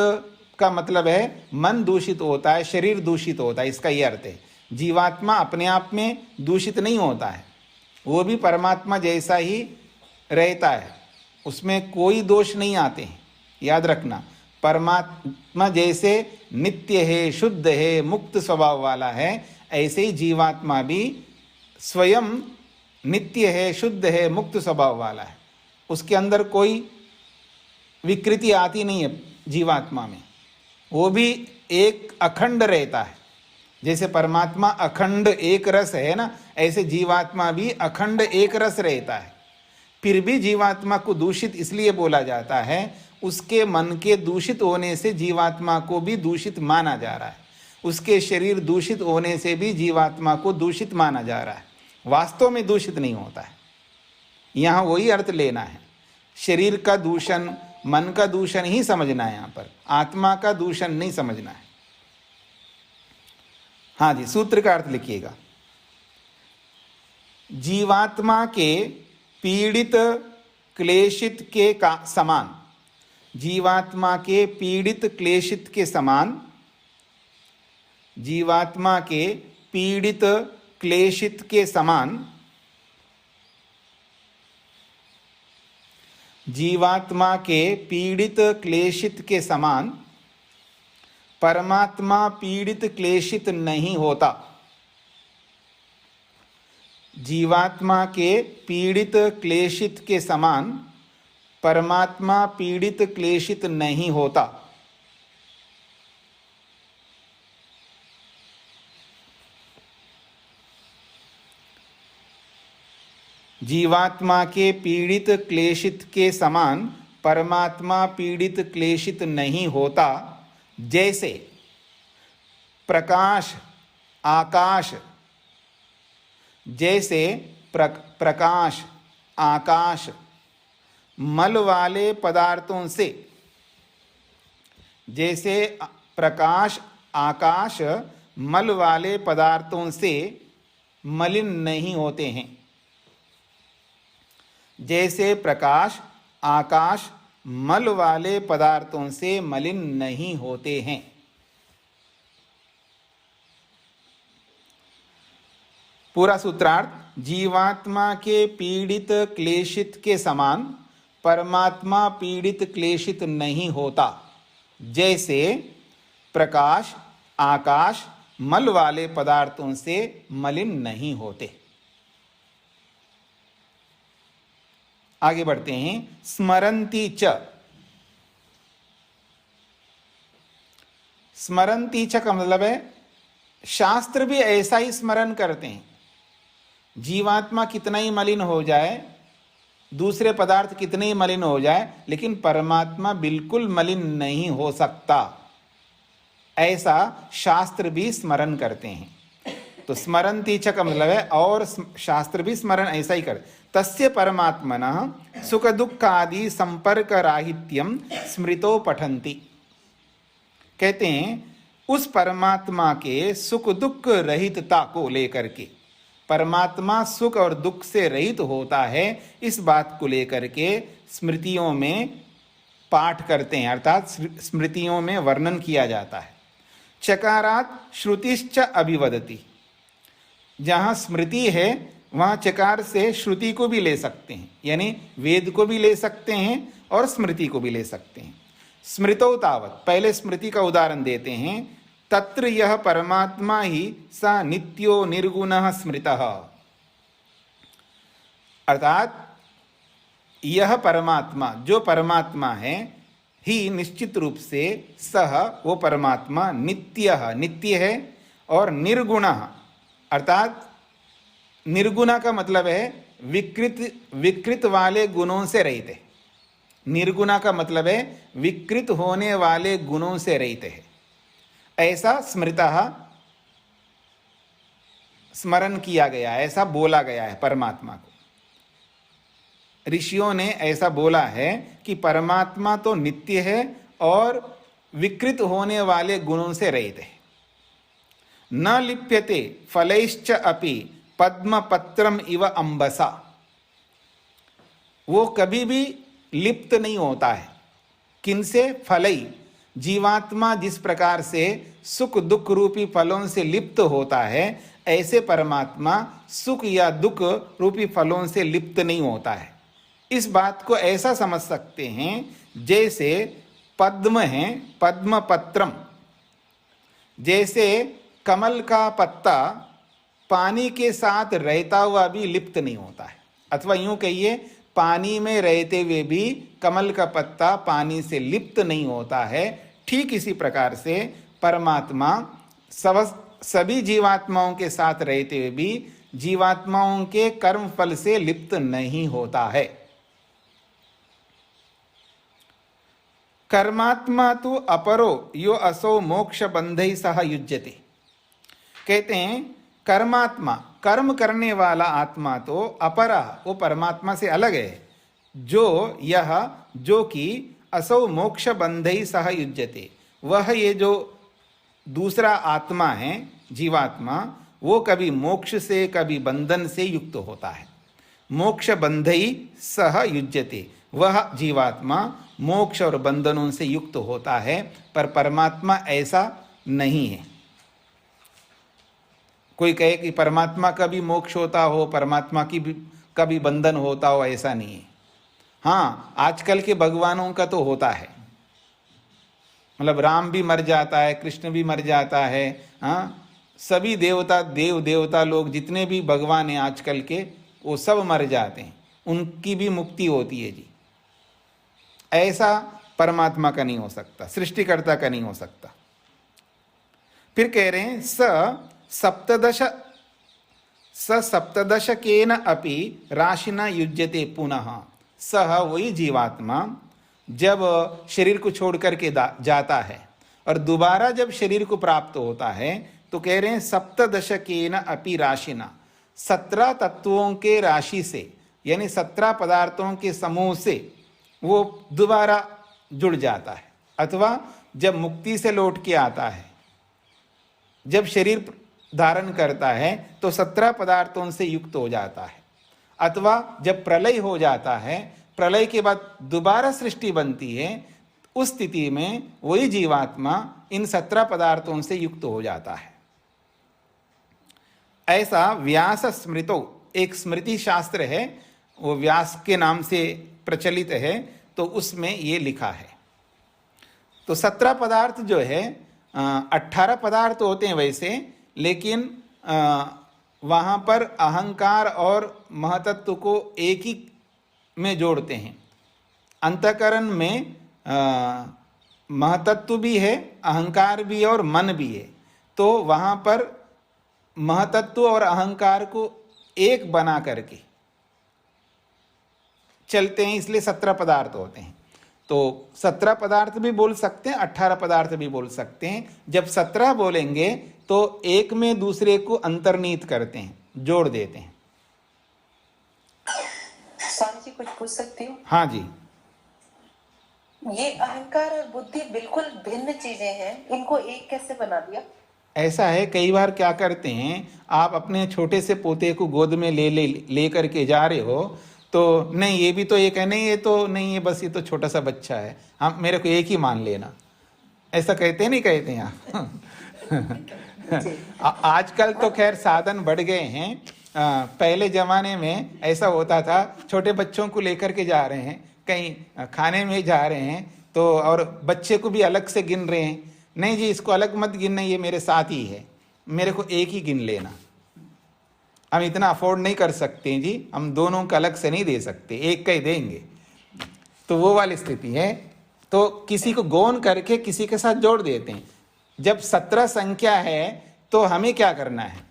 का मतलब है मन दूषित होता है, शरीर दूषित होता है, इसका यह अर्थ है। जीवात्मा अपने आप में दूषित नहीं होता है, वो भी परमात्मा जैसा ही रहता है, उसमें कोई दोष नहीं आते हैं। याद रखना, परमात्मा जैसे नित्य है, शुद्ध है, मुक्त स्वभाव वाला है, ऐसे ही जीवात्मा भी स्वयं नित्य है, शुद्ध है, मुक्त स्वभाव वाला है। उसके अंदर कोई विकृति आती नहीं है जीवात्मा में, वो भी एक अखंड रहता है। जैसे परमात्मा अखंड एक रस है ना, ऐसे जीवात्मा भी अखंड एक रस रहता है। फिर भी जीवात्मा को दूषित इसलिए बोला जाता है, उसके मन के दूषित होने से जीवात्मा को भी दूषित माना जा रहा है, उसके शरीर दूषित होने से भी जीवात्मा को दूषित माना जा रहा है। वास्तव में दूषित नहीं होता है, यहाँ वही अर्थ लेना है। शरीर का दूषण, मन का दूषण ही समझना है, यहाँ पर आत्मा का दूषण नहीं समझना है। हाँ जी, सूत्र का अर्थ लिखिएगा। जीवात्मा के पीड़ित क्लेशित के का समान, जीवात्मा के पीड़ित क्लेशित के समान, जीवात्मा के पीड़ित क्लेशित के समान, जीवात्मा के पीड़ित क्लेशित के समान परमात्मा पीड़ित क्लेशित नहीं होता। जीवात्मा के पीड़ित क्लेशित के समान परमात्मा पीड़ित क्लेशित नहीं होता। जीवात्मा के पीड़ित क्लेशित के समान परमात्मा पीड़ित क्लेशित नहीं होता। जैसे प्रकाश आकाश, जैसे प्रकाश आकाश मल वाले पदार्थों से, जैसे प्रकाश आकाश मल वाले पदार्थों से मलिन नहीं होते हैं। जैसे प्रकाश आकाश मल वाले पदार्थों से मलिन नहीं होते हैं। पूरा सूत्रार्थ, जीवात्मा के पीड़ित क्लेशित के समान परमात्मा पीड़ित क्लेशित नहीं होता। जैसे प्रकाश आकाश मल वाले पदार्थों से मलिन नहीं होते। आगे बढ़ते हैं। स्मरन्ति च, स्मरन्ति च का मतलब है शास्त्र भी ऐसा ही स्मरण करते हैं। जीवात्मा कितना ही मलिन हो जाए, दूसरे पदार्थ कितने ही मलिन हो जाए, लेकिन परमात्मा बिल्कुल मलिन नहीं हो सकता, ऐसा शास्त्र भी स्मरण करते हैं। तो स्मरन्ति च का मतलब है और शास्त्र भी स्मरण ऐसा ही कर। तस्य परमात्मनः सुख दुखादि संपर्क राहित्यम स्मृतो पठन्ति। कहते हैं उस परमात्मा के सुख दुख रहितता को लेकर के, परमात्मा सुख और दुख से रहित होता है, इस बात को लेकर के स्मृतियों में पाठ करते हैं, अर्थात स्मृतियों में वर्णन किया जाता है। चकारात श्रुतिश्च अभिवदति, जहाँ स्मृति है वहाँ चकार से श्रुति को भी ले सकते हैं, यानी वेद को भी ले सकते हैं और स्मृति को भी ले सकते हैं। स्मृतौ तावत्, पहले स्मृति का उदाहरण देते हैं। तत्र यह परमात्मा ही स नित्यो निर्गुणः स्मृतः, अर्थात यह परमात्मा, जो परमात्मा है, ही निश्चित रूप से सह, वो परमात्मा नित्यः, नित्य है, और निर्गुणः, अर्थात निर्गुणा का मतलब है विकृत वाले गुणों से रहित है। निर्गुणा का मतलब है विकृत होने वाले गुणों से रहित है, ऐसा स्मृतः स्मरण किया गया है, ऐसा बोला गया है परमात्मा को। ऋषियों ने ऐसा बोला है कि परमात्मा तो नित्य है और विकृत होने वाले गुणों से रहित है। न लिप्यते फलैश्च अपि पद्म पत्रम इव अंबसा, वो कभी भी लिप्त नहीं होता है। किनसे? फलई, जीवात्मा जिस प्रकार से सुख दुख रूपी फलों से लिप्त होता है, ऐसे परमात्मा सुख या दुख रूपी फलों से लिप्त नहीं होता है। इस बात को ऐसा समझ सकते हैं जैसे पद्म है, पद्म पत्रम, जैसे कमल का पत्ता पानी के साथ रहता हुआ भी लिप्त नहीं होता है, अथवा यूं कहिए पानी में रहते हुए भी कमल का पत्ता पानी से लिप्त नहीं होता है। ठीक इसी प्रकार से परमात्मा सभी जीवात्माओं के साथ रहते हुए भी जीवात्माओं के कर्म फल से लिप्त नहीं होता है। कर्मात्मा तो अपरो यो असो मोक्ष बंधै सह युज्यते, कहते हैं कर्मात्मा, कर्म करने वाला आत्मा तो अपरा, वो परमात्मा से अलग है, जो कि असौ मोक्ष बंधै सह युज्यते, वह ये जो दूसरा आत्मा है जीवात्मा, वो कभी मोक्ष से कभी बंधन से युक्त होता है। मोक्ष बंधै सह युज्यते, वह जीवात्मा मोक्ष और बंधनों से युक्त होता है, पर परमात्मा ऐसा नहीं है। कोई कहे कि परमात्मा का भी मोक्ष होता हो, परमात्मा की भी का भी बंधन होता हो, ऐसा नहीं है। हाँ, आजकल के भगवानों का तो होता है, मतलब राम भी मर जाता है, कृष्ण भी मर जाता है। हाँ, सभी देवता देव देवता लोग जितने भी भगवान हैं आजकल के, वो सब मर जाते हैं, उनकी भी मुक्ति होती है जी। ऐसा परमात्मा का नहीं हो सकता, सृष्टिकर्ता का नहीं हो सकता। फिर कह रहे हैं सप्तदशकेन अपि राशिना युज्यते पुनः। सह वही जीवात्मा जब शरीर को छोड़ करके जाता है और दोबारा जब शरीर को प्राप्त होता है, तो कह रहे हैं सप्तदशकेन अपि राशिना, 17 तत्वों के राशि से, यानी 17 पदार्थों के समूह से वो दोबारा जुड़ जाता है। अथवा जब मुक्ति से लौट के आता है, जब शरीर धारण करता है तो 17 पदार्थों से युक्त हो जाता है। अथवा जब प्रलय हो जाता है, प्रलय के बाद दोबारा सृष्टि बनती है, उस स्थिति में वही जीवात्मा इन 17 पदार्थों से युक्त हो जाता है। ऐसा व्यास स्मृतो, एक स्मृति शास्त्र है, वो व्यास के नाम से प्रचलित है, तो उसमें ये लिखा है। तो 17 पदार्थ जो है, 18 पदार्थ होते हैं वैसे, लेकिन वहाँ पर अहंकार और महतत्व को एक ही में जोड़ते हैं। अंतःकरण में महतत्व भी है, अहंकार भी है और मन भी है, तो वहाँ पर महतत्व और अहंकार को एक बना करके चलते हैं, इसलिए 17 पदार्थ होते हैं। तो 17 पदार्थ भी बोल सकते हैं, 18 पदार्थ भी बोल सकते हैं। जब 17 बोलेंगे तो एक में दूसरे को अंतर्नीत करते हैं, जोड़ देते हैं। स्वामी जी कुछ पूछ सकती हूँ? हाँ जी। ये अहंकार और बुद्धि बिल्कुल भिन्न चीजें हैं, इनको एक कैसे बना दिया? ऐसा है, कई बार क्या करते हैं, आप अपने छोटे से पोते को गोद में ले करके जा रहे हो, तो नहीं ये भी तो एक है, नहीं ये तो नहीं है, बस ये तो छोटा सा बच्चा है, हम मेरे को एक ही मान लेना, ऐसा कहते हैं नहीं कहते हैं आप? आजकल तो खैर साधन बढ़ गए हैं। पहले जमाने में ऐसा होता था, छोटे बच्चों को लेकर के जा रहे हैं कहीं खाने में जा रहे हैं, तो और बच्चे को भी अलग से गिन रहे हैं, नहीं जी इसको अलग मत गिनना, ये मेरे साथ ही है, मेरे को एक ही गिन लेना। हम इतना अफोर्ड नहीं कर सकते जी, हम दोनों का अलग से नहीं दे सकते, एक का ही देंगे। तो वो वाली स्थिति है, तो किसी को गौन करके किसी के साथ जोड़ देते हैं। जब 17 संख्या है तो हमें क्या करना है,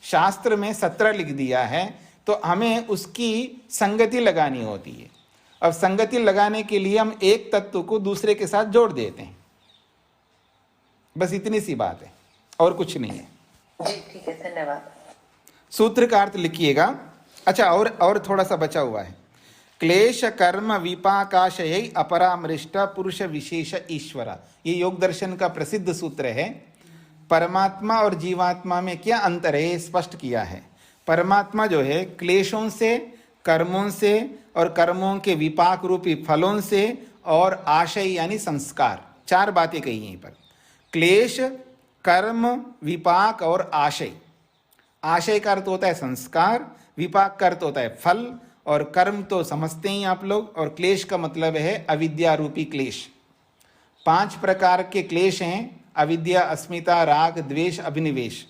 शास्त्र में 17 लिख दिया है, तो हमें उसकी संगति लगानी होती है। अब संगति लगाने के लिए हम एक तत्व को दूसरे के साथ जोड़ देते हैं, बस इतनी सी बात है, और कुछ नहीं है जी। ठीक है, धन्यवाद। सूत्र का अर्थ लिखिएगा। अच्छा, और थोड़ा सा बचा हुआ है। क्लेश कर्म विपाकाशय अपरामृष्ट पुरुष विशेष ईश्वर, ये योग दर्शन का प्रसिद्ध सूत्र है। परमात्मा और जीवात्मा में क्या अंतर है, ये स्पष्ट किया है। परमात्मा जो है क्लेशों से, कर्मों से और कर्मों के विपाक रूपी फलों से और आशय यानी संस्कार, 4 बातें कही यहीं पर। क्लेश, कर्म, विपाक और आशय। आशय का अर्थ होता है संस्कार, विपाक का अर्थ होता है फल, और कर्म तो समझते ही आप लोग, और क्लेश का मतलब है अविद्या रूपी क्लेश। 5 प्रकार के क्लेश हैं, अविद्या, अस्मिता, राग, द्वेष, अभिनिवेश।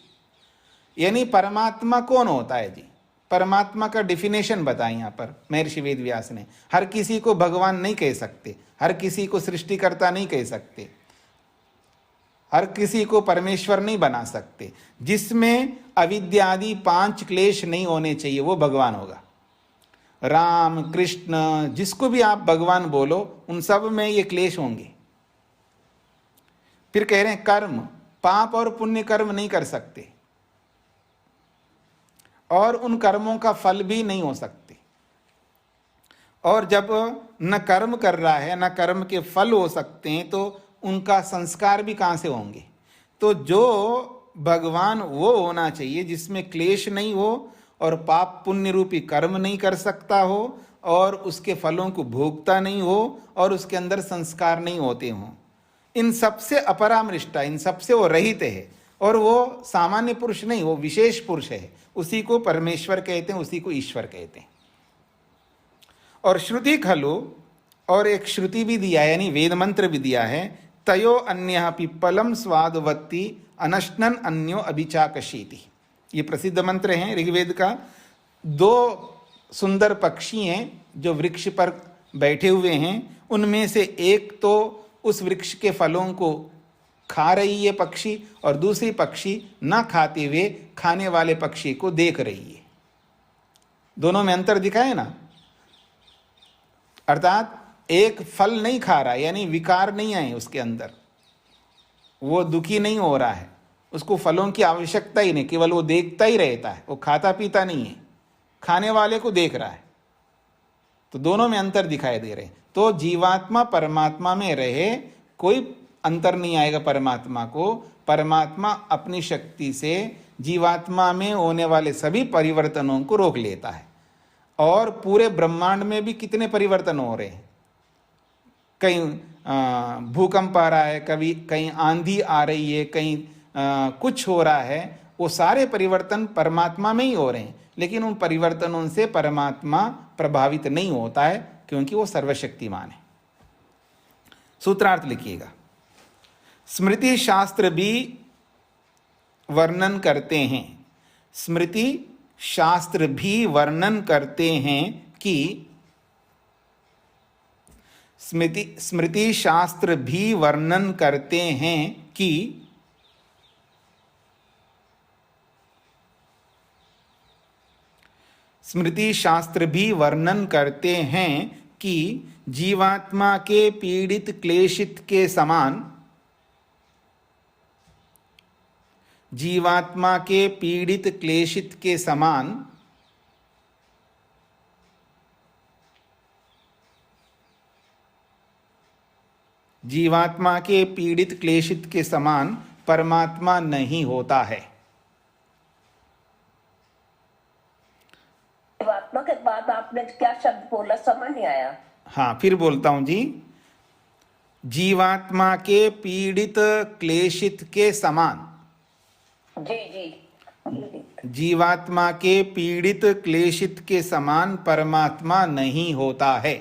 यानी परमात्मा कौन होता है जी, परमात्मा का डिफिनेशन बताएं यहाँ पर महर्षि वेद व्यास ने। हर किसी को भगवान नहीं कह सकते, हर किसी को सृष्टिकर्ता नहीं कह सकते, हर किसी को परमेश्वर नहीं बना सकते। जिसमें अविद्यादि 5 क्लेश नहीं होने चाहिए वो भगवान होगा। राम, कृष्ण, जिसको भी आप भगवान बोलो, उन सब में ये क्लेश होंगे। फिर कह रहे हैं कर्म, पाप और पुण्य कर्म नहीं कर सकते, और उन कर्मों का फल भी नहीं हो सकते। और जब न कर्म कर रहा है न कर्म के फल हो सकते हैं, तो उनका संस्कार भी कहाँ से होंगे। तो जो भगवान वो होना चाहिए जिसमें क्लेश नहीं हो, और पाप पुण्य रूपी कर्म नहीं कर सकता हो, और उसके फलों को भोगता नहीं हो, और उसके अंदर संस्कार नहीं होते हों। इन सबसे अपरामृष्टा, इन सबसे वो रहित है, और वो सामान्य पुरुष नहीं, वो विशेष पुरुष है, उसी को परमेश्वर कहते हैं, उसी को ईश्वर कहते हैं। और श्रुति खलु, और एक श्रुति भी दिया है, यानी वेद मंत्र भी दिया है, तयो अन्य पिप्पलम स्वादवत्ती अनश्नन अन्यो अभिचाकशीति। ये प्रसिद्ध मंत्र हैं ऋग्वेद का। दो सुंदर पक्षी हैं जो वृक्ष पर बैठे हुए हैं, उनमें से एक तो उस वृक्ष के फलों को खा रही है पक्षी, और दूसरी पक्षी ना खाते हुए खाने वाले पक्षी को देख रही है। दोनों में अंतर दिखा है ना। अर्थात एक फल नहीं खा रहा है, यानी विकार नहीं आए उसके अंदर, वो दुखी नहीं हो रहा है, उसको फलों की आवश्यकता ही नहीं, केवल वो देखता ही रहता है, वो खाता पीता नहीं है, खाने वाले को देख रहा है। तो दोनों में अंतर दिखाई दे रहे। तो जीवात्मा परमात्मा में रहे, कोई अंतर नहीं आएगा परमात्मा को। परमात्मा अपनी शक्ति से जीवात्मा में होने वाले सभी परिवर्तनों को रोक लेता है। और पूरे ब्रह्मांड में भी कितने परिवर्तन हो रहे हैं, कहीं भूकंप आ रहा है, कभी कहीं आंधी आ रही है, कहीं कुछ हो रहा है, वो सारे परिवर्तन परमात्मा में ही हो रहे हैं। लेकिन उन परिवर्तनों से परमात्मा प्रभावित नहीं होता है, क्योंकि वो सर्वशक्तिमान है। सूत्रार्थ लिखिएगा। स्मृति शास्त्र भी वर्णन करते हैं, स्मृति शास्त्र भी वर्णन करते हैं कि स्मृति शास्त्र भी वर्णन करते हैं कि स्मृति शास्त्र भी वर्णन करते हैं कि जीवात्मा के पीड़ित क्लेशित के समान, जीवात्मा के पीड़ित क्लेशित के समान जीवात्मा के पीड़ित क्लेशित के समान परमात्मा नहीं होता है। जीवात्मा के बाद आपने क्या शब्द बोला, समझ नहीं आया। हाँ, फिर बोलता हूं जी। जीवात्मा के पीड़ित क्लेशित के समान, जी जी, जीवात्मा के पीड़ित क्लेशित के समान परमात्मा नहीं होता है।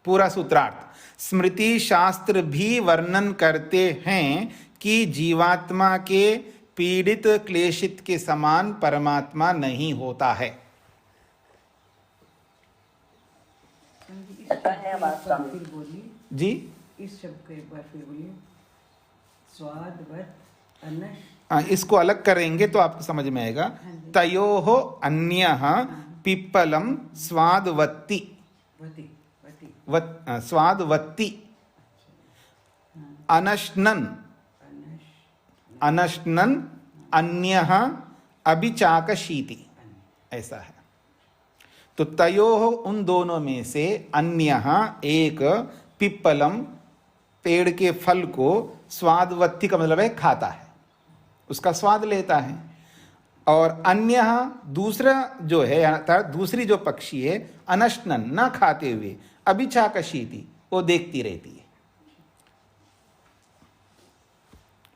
पूरा सूत्रार्थ। स्मृति शास्त्र भी वर्णन करते हैं कि जीवात्मा के पीड़ित क्लेशित के समान परमात्मा नहीं होता है। जी, इस शब्द को एक बार फिर बोलिए। स्वादवत इसको अलग करेंगे तो आपको समझ में आएगा। तयोः अन्यः पिप्पलम स्वादवत्ति, स्वादवत्ति अनश्नन, अनश्नन अन्यः अभिचाकशीति, ऐसा है। तो तयोः उन दोनों में से, अन्यः एक, पिप्पलम पेड़ के फल को, स्वादवत्ति का मतलब है खाता है, उसका स्वाद लेता है, और अन्य दूसरा जो है, अर्थात दूसरी जो पक्षी है, अनश्नन न खाते हुए, अभिचाकशीति, वो देखती रहती है।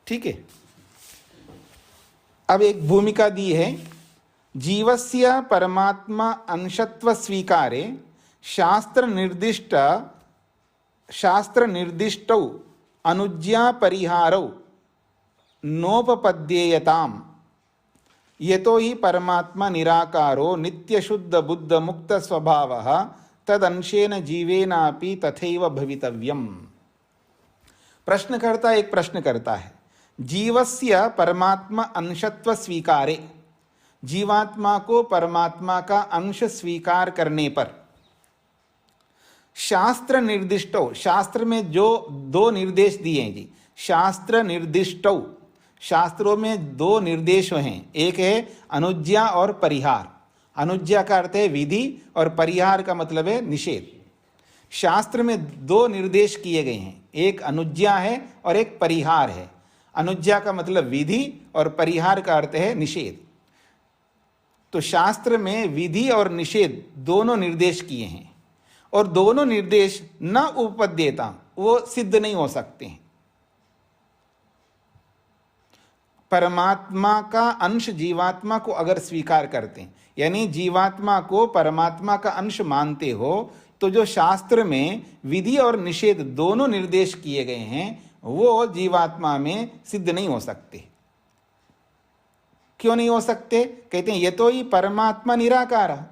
ठीक है। अब एक भूमिका दी है। जीवस्य परमात्मा अंशत्व स्वीकारे शास्त्र निर्दिष्टौ अनुज्ञा परिहारौ नोपपद्येयताम यतो ही परमात्मा निराकारो नित्य शुद्ध बुद्ध मुक्त स्वभावः तदंशेन जीवेनापि तथैव भवितव्यम। प्रश्नकर्ता एक प्रश्न करता है। जीवस्य परमात्मा अंशत्व स्वीकारे, जीवात्मा को परमात्मा का अंश स्वीकार करने पर शास्त्र निर्दिष्टौ, शास्त्र में जो दो निर्देश दिए हैं जी, शास्त्र निर्दिष्टौ, शास्त्रों में दो निर्देश हैं, एक है अनुज्ञा और परिहार। अनुज्ञा का अर्थ है विधि और परिहार का मतलब है निषेध। शास्त्र में दो निर्देश किए गए हैं, एक अनुज्ञा है और एक परिहार है। अनुज्ञा का मतलब विधि और परिहार का अर्थ है निषेध। तो शास्त्र में विधि और निषेध दोनों निर्देश किए हैं, और दोनों निर्देश न उपपद्येता, वो सिद्ध नहीं हो सकते हैं। परमात्मा का अंश जीवात्मा को अगर स्वीकार करते हैं, यानी जीवात्मा को परमात्मा का अंश मानते हो, तो जो शास्त्र में विधि और निषेध दोनों निर्देश किए गए हैं वो जीवात्मा में सिद्ध नहीं हो सकते। क्यों नहीं हो सकते? कहते हैं ये तो ही परमात्मा निराकार है।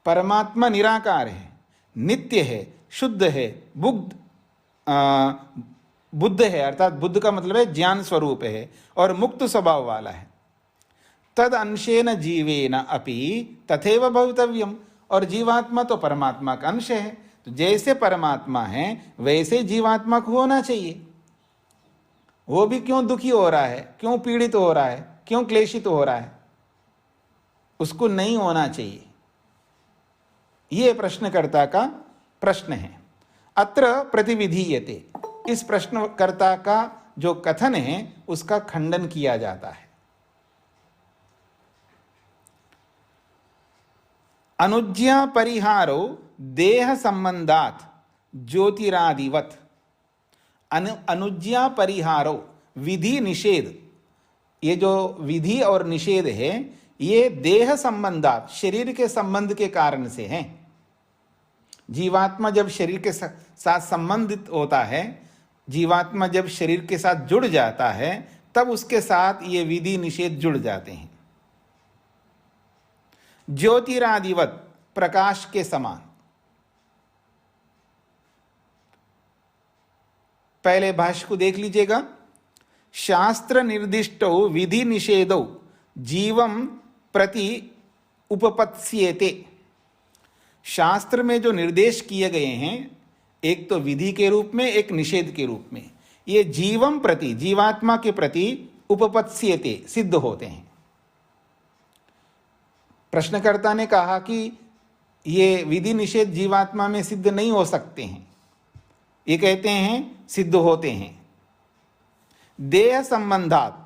परमात्मा निराकार है, नित्य है, शुद्ध है, बुद्ध है, अर्थात बुद्ध का मतलब है ज्ञान स्वरूप है और मुक्त स्वभाव वाला है। तद अंशेन जीवेन अपि तथैव भवितव्यम, और जीवात्मा तो परमात्मा का अंश है, तो जैसे परमात्मा है वैसे जीवात्मा को होना चाहिए। वो भी क्यों दुखी हो रहा है, क्यों पीड़ित हो रहा है, क्यों क्लेशित हो रहा है? उसको नहीं होना चाहिए। ये प्रश्नकर्ता का प्रश्न है। अत्र प्रतिविधीयते, इस प्रश्नकर्ता का जो कथन है उसका खंडन किया जाता है। अनुज्ञा परिहारो देह संबंधात ज्योतिरादिवत। अनुज्ञा परिहारो, विधि निषेध, ये जो विधि और निषेध है ये देह संबंधात, शरीर के संबंध के कारण से है। जीवात्मा जब शरीर के साथ संबंधित होता है, जीवात्मा जब शरीर के साथ जुड़ जाता है, तब उसके साथ ये विधि निषेध जुड़ जाते हैं। ज्योतिरादिवत, प्रकाश के समान। पहले भाष्य को देख लीजिएगा। शास्त्र निर्दिष्टो विधि निषेधो जीवम प्रति उपपत्स्येते। शास्त्र में जो निर्देश किए गए हैं, एक तो विधि के रूप में, एक निषेध के रूप में, ये जीवम प्रति, जीवात्मा के प्रति उपपत्स्येते, सिद्ध होते हैं। प्रश्नकर्ता ने कहा कि ये विधि निषेध जीवात्मा में सिद्ध नहीं हो सकते हैं, ये कहते हैं सिद्ध होते हैं। देह संबंधात,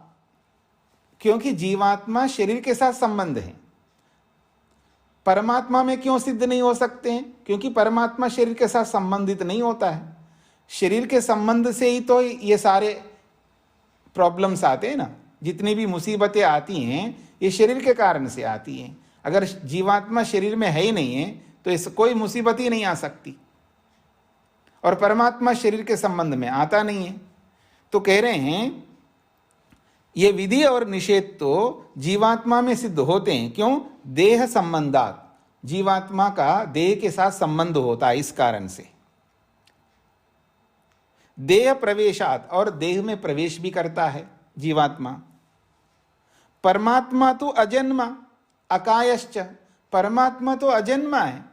क्योंकि जीवात्मा शरीर के साथ संबंध है। परमात्मा में क्यों सिद्ध नहीं हो सकते हैं? क्योंकि परमात्मा शरीर के साथ संबंधित नहीं होता है। शरीर के संबंध से ही तो ये सारे प्रॉब्लम्स आते हैं ना, जितनी भी मुसीबतें आती हैं ये शरीर के कारण से आती हैं। अगर जीवात्मा शरीर में है ही नहीं है तो इस कोई मुसीबत ही नहीं आ सकती, और परमात्मा शरीर के संबंध में आता नहीं है। तो कह रहे हैं ये विधि और निषेध तो जीवात्मा में सिद्ध होते हैं। क्यों? देह संबंधात, जीवात्मा का देह के साथ संबंध होता है, इस कारण से। देह प्रवेशात, और देह में प्रवेश भी करता है जीवात्मा। परमात्मा तो अजन्मा अकायश्च, परमात्मा तो अजन्मा है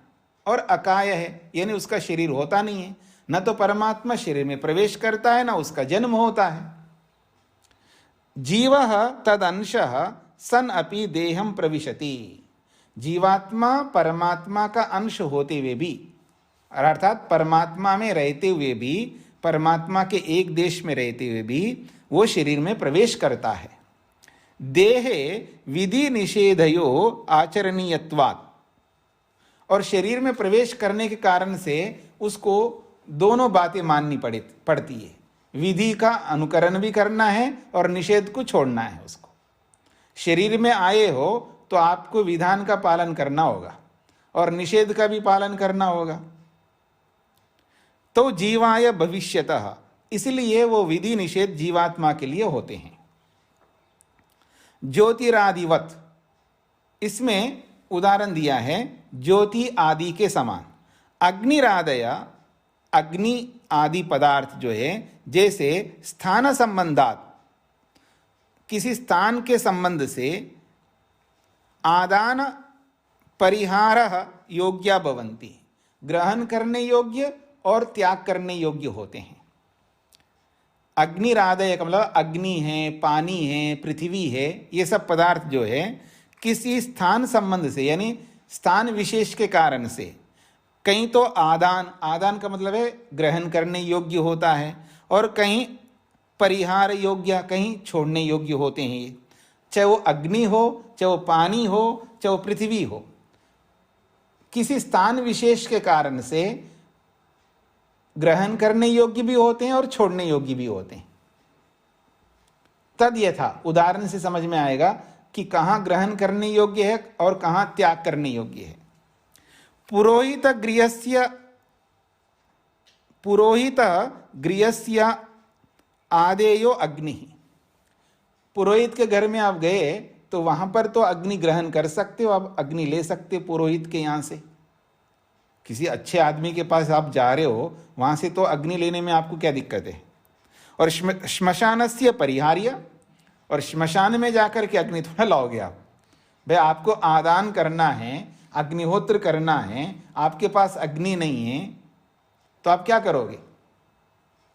और अकाय है, यानी उसका शरीर होता नहीं है। न तो परमात्मा शरीर में प्रवेश करता है, न उसका जन्म होता है। जीवः तदंशः सन अपि देहम प्रविशति। जीवात्मा परमात्मा का अंश होते हुए भी, अर्थात परमात्मा में रहते हुए भी, परमात्मा के एक देश में रहते हुए भी वो शरीर में प्रवेश करता है। देहे विधि निषेधयो आचरणीयत्वात्, और शरीर में प्रवेश करने के कारण से उसको दोनों बातें माननी पड़ती है। विधि का अनुकरण भी करना है और निषेध को छोड़ना है उसको। शरीर में आए हो तो आपको विधान का पालन करना होगा और निषेध का भी पालन करना होगा। तो जीवाय भविष्यतः, इसलिए वो विधि निषेध जीवात्मा के लिए होते हैं। ज्योतिरादिवत, इसमें उदाहरण दिया है ज्योति आदि के समान। अग्निरादय, अग्नि आदि पदार्थ जो है, जैसे स्थान संबंधात, किसी स्थान के संबंध से आदान परिहार योग्या भवन्ति, ग्रहण करने योग्य और त्याग करने योग्य होते हैं। अग्निरादय का मतलब अग्नि है, पानी है, पृथ्वी है, ये सब पदार्थ जो है किसी स्थान संबंध से, यानी स्थान विशेष के कारण से, कहीं तो आदान, आदान का मतलब है ग्रहण करने योग्य होता है, और कहीं परिहार योग्य, कहीं छोड़ने योग्य होते हैं। ये चाहे वो अग्नि हो, चाहे वो पानी हो, चाहे वो पृथ्वी हो, किसी स्थान विशेष के कारण से ग्रहण करने योग्य भी होते हैं और छोड़ने योग्य भी होते हैं। तद यथा, उदाहरण से समझ में आएगा कि कहाँ ग्रहण करने योग्य है और कहाँ त्याग करने योग्य है। पुरोहित गृहस्य आदेयो अग्नि। पुरोहित के घर में आप गए तो वहां पर तो अग्नि ग्रहण कर सकते हो, आप अग्नि ले सकते हो पुरोहित के यहाँ से। किसी अच्छे आदमी के पास आप जा रहे हो, वहां से तो अग्नि लेने में आपको क्या दिक्कत है। और श्मशानस्य परिहार्य, और श्मशान में जाकर के अग्नि थोड़ा लाओगे आप। भाई आपको आदान करना है, अग्निहोत्र करना है, आपके पास अग्नि नहीं है तो आप क्या करोगे?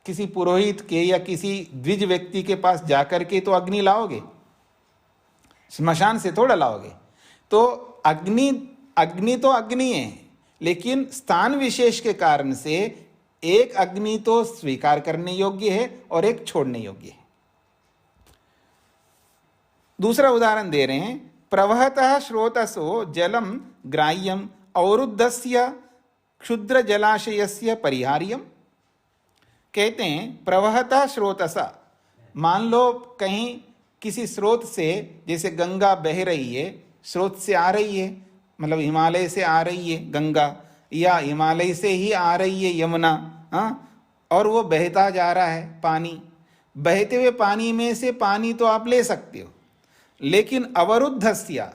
किसी पुरोहित के या किसी द्विज व्यक्ति के पास जाकर के तो अग्नि लाओगे, श्मशान से थोड़ा लाओगे। तो अग्नि तो अग्नि है, लेकिन स्थान विशेष के कारण से एक अग्नि तो स्वीकार करने योग्य है और एक छोड़ने योग्य है। दूसरा उदाहरण दे रहे हैं, प्रवहतः स्रोतसो जलम ग्राह्यम अवरुद्धस्य क्षुद्र जलाशयस्य परिहार्यम। कहते हैं प्रवहतः स्रोतसा, मान लो कहीं किसी स्रोत से, जैसे गंगा बह रही है, स्रोत से आ रही है, मतलब हिमालय से आ रही है गंगा, या हिमालय से ही आ रही है यमुना, और वो बहता जा रहा है पानी। बहते हुए पानी में से पानी तो आप ले सकते हो, लेकिन अवरुद्धस्य,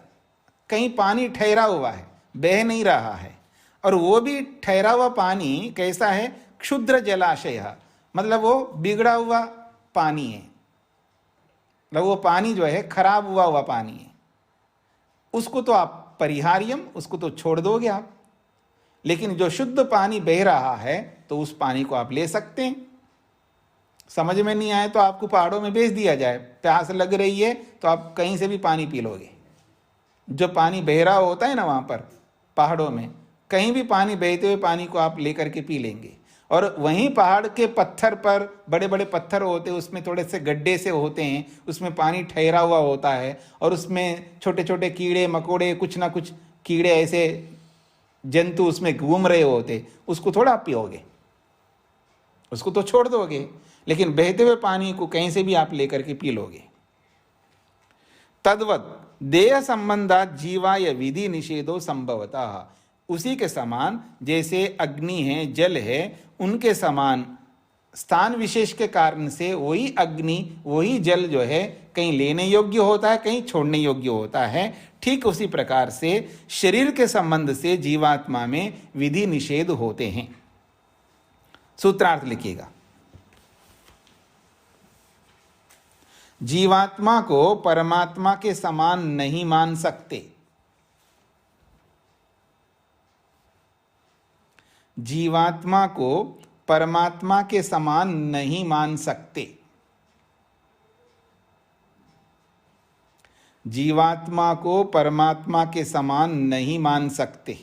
कहीं पानी ठहरा हुआ है, बह नहीं रहा है, और वो भी ठहरा हुआ पानी कैसा है? क्षुद्र जलाशय, मतलब वो बिगड़ा हुआ पानी है, मतलब वो पानी जो है खराब हुआ पानी है। उसको तो आप परिहार्यम, उसको तो छोड़ दोगे आप। लेकिन जो शुद्ध पानी बह रहा है तो उस पानी को आप ले सकते हैं। समझ में नहीं आए तो आपको पहाड़ों में भेज दिया जाए, प्यास लग रही है तो आप कहीं से भी पानी पी लोगे। जो पानी बह रहा होता है ना वहाँ पर पहाड़ों में, कहीं भी पानी, बहते हुए पानी को आप लेकर के पी लेंगे। और वहीं पहाड़ के पत्थर पर बड़े बड़े पत्थर होते हैं, उसमें थोड़े से गड्ढे से होते हैं, उसमें पानी ठहरा हुआ होता है, और उसमें छोटे छोटे कीड़े मकोड़े, कुछ ना कुछ कीड़े ऐसे जंतु उसमें घूम रहे होते, उसको थोड़ा आप पियोगे, उसको तो छोड़ दोगे। लेकिन बहते हुए पानी को कहीं से भी आप लेकर के पी लोगे। तद्वत् देह संबंधात जीवाय विधि निषेधो संभवतः, उसी के समान जैसे अग्नि है, जल है, उनके समान स्थान विशेष के कारण से वही अग्नि, वही जल जो है कहीं लेने योग्य होता है, कहीं छोड़ने योग्य होता है। ठीक उसी प्रकार से शरीर के संबंध से जीवात्मा में विधि निषेध होते हैं। सूत्रार्थ लिखिएगा। जीवात्मा को परमात्मा के समान नहीं मान सकते। जीवात्मा को परमात्मा के समान नहीं मान सकते। जीवात्मा को परमात्मा के समान नहीं मान सकते।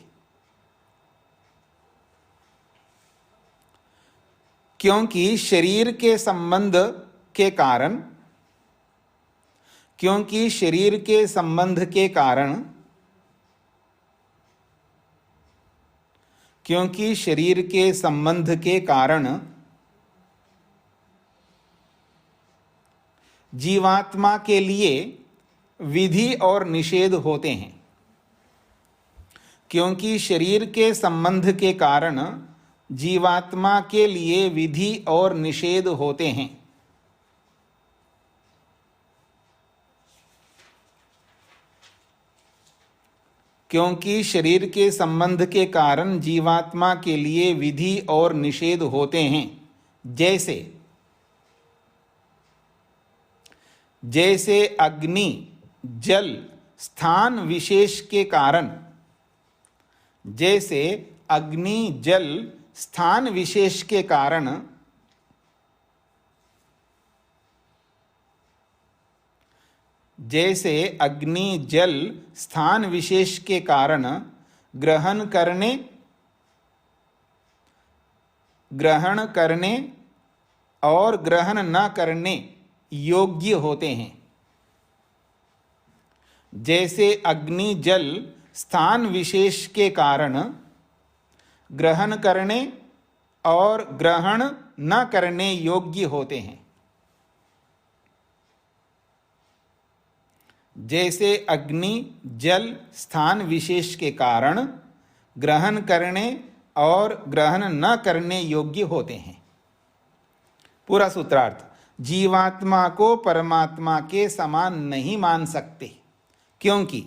क्योंकि शरीर के संबंध के कारण, क्योंकि शरीर के संबंध के कारण, क्योंकि शरीर के संबंध के कारण जीवात्मा के लिए विधि और निषेध होते हैं। क्योंकि शरीर के संबंध के कारण जीवात्मा के लिए विधि और निषेध होते हैं। क्योंकि शरीर के संबंध के कारण जीवात्मा के लिए विधि और निषेध होते हैं। जैसे अग्नि जल स्थान विशेष के कारण, जैसे अग्नि जल स्थान विशेष के कारण जैसे अग्नि जल स्थान विशेष के कारण ग्रहण करने और ग्रहण न करने योग्य होते हैं। जैसे अग्नि जल स्थान विशेष के कारण ग्रहण करने और ग्रहण न करने योग्य होते हैं। जैसे अग्नि जल स्थान विशेष के कारण ग्रहण करने और ग्रहण न करने योग्य होते हैं। पूरा सूत्रार्थ, जीवात्मा को परमात्मा के समान नहीं मान सकते, क्योंकि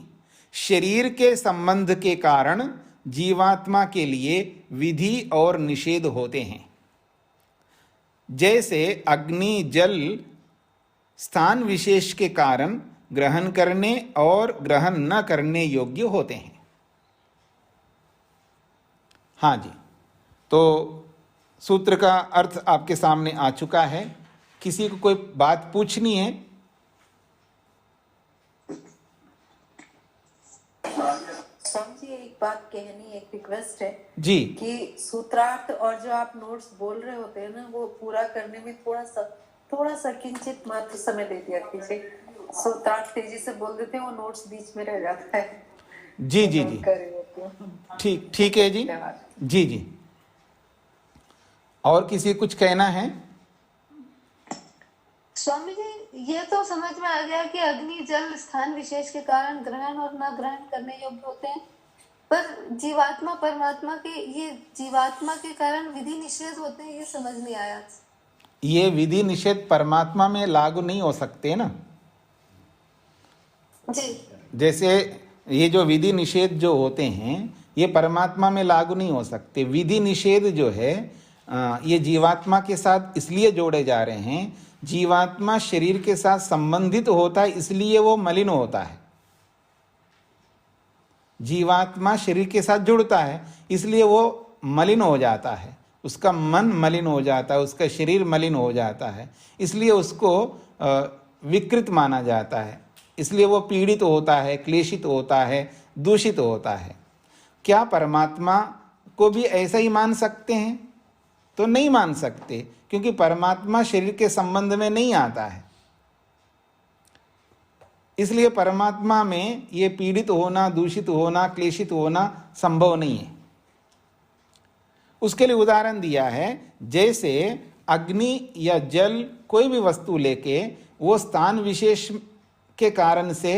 शरीर के संबंध के कारण जीवात्मा के लिए विधि और निषेध होते हैं। जैसे अग्नि जल स्थान विशेष के कारण ग्रहण करने और ग्रहण न करने योग्य होते हैं। हाँ जी, तो सूत्र का अर्थ आपके सामने आ चुका है। किसी को कोई बात पूछनी है? स्वामी जी, एक बात कहनी, एक रिक्वेस्ट है जी कि सूत्रार्थ और जो आप नोट्स बोल रहे होते हैं ना, वो पूरा करने में थोड़ा सा किंचित मात्र समय दे दिया कीजिए। सूत्रार्थ तेजी से बोल देते हैं, वो नोट्स बीच में रह जाता है। जी जी जी, ठीक ठीक है जी। जी जी, और किसी कुछ कहना है? स्वामी जी, ये तो समझ में आ गया कि अग्नि जल स्थान विशेष के कारण ग्रहण और न ग्रहण करने योग्य होते हैं, पर जीवात्मा परमात्मा के, ये जीवात्मा के कारण विधि निषेध होते हैं, ये समझ नहीं आया। ये विधि निषेध परमात्मा में लागू नहीं हो सकते ना। जी, जैसे ये जो विधि निषेध जो होते हैं ये परमात्मा में लागू नहीं हो सकते। विधि निषेध जो है ये जीवात्मा के साथ इसलिए जोड़े जा रहे हैं, जीवात्मा शरीर के साथ संबंधित होता है इसलिए वो मलिन होता है। जीवात्मा शरीर के साथ जुड़ता है इसलिए वो मलिन हो जाता है, उसका मन मलिन हो जाता है, उसका शरीर मलिन हो जाता है, इसलिए उसको विकृत माना जाता है, इसलिए वो पीड़ित होता है, क्लेशित होता है, दूषित होता है। क्या परमात्मा को भी ऐसा ही मान सकते हैं? तो नहीं मान सकते, क्योंकि परमात्मा शरीर के संबंध में नहीं आता है। इसलिए परमात्मा में ये पीड़ित होना, दूषित होना, क्लेशित होना संभव नहीं है। उसके लिए उदाहरण दिया है, जैसे अग्नि या जल कोई भी वस्तु लेके वो स्थान विशेष के कारण से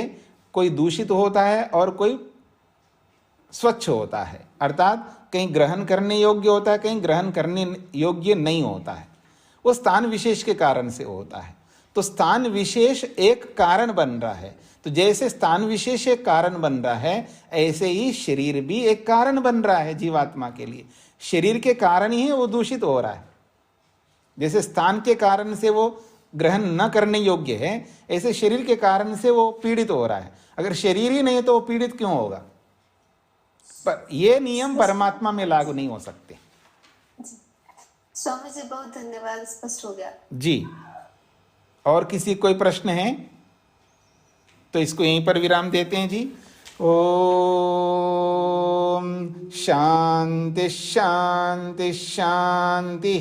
कोई दूषित होता है और कोई स्वच्छ होता है, अर्थात कहीं ग्रहण करने योग्य होता है, कहीं ग्रहण करने योग्य नहीं होता है। वो स्थान विशेष के कारण से होता है। तो स्थान विशेष एक कारण बन रहा है। तो जैसे स्थान विशेष एक कारण बन रहा है, ऐसे ही शरीर भी एक कारण बन रहा है जीवात्मा के लिए। शरीर के कारण ही वो दूषित हो रहा है। जैसे स्थान के कारण से वो ग्रहण न करने योग्य है, ऐसे शरीर के कारण से वो पीड़ित हो रहा है। अगर शरीर ही नहीं है तो वो पीड़ित क्यों होगा? पर ये नियम परमात्मा में लागू नहीं हो सकते। स्वामी जी बहुत धन्यवाद, स्पष्ट हो गया जी। और किसी कोई प्रश्न है तो इसको यहीं पर विराम देते हैं जी। ओम शांति शांति शांति।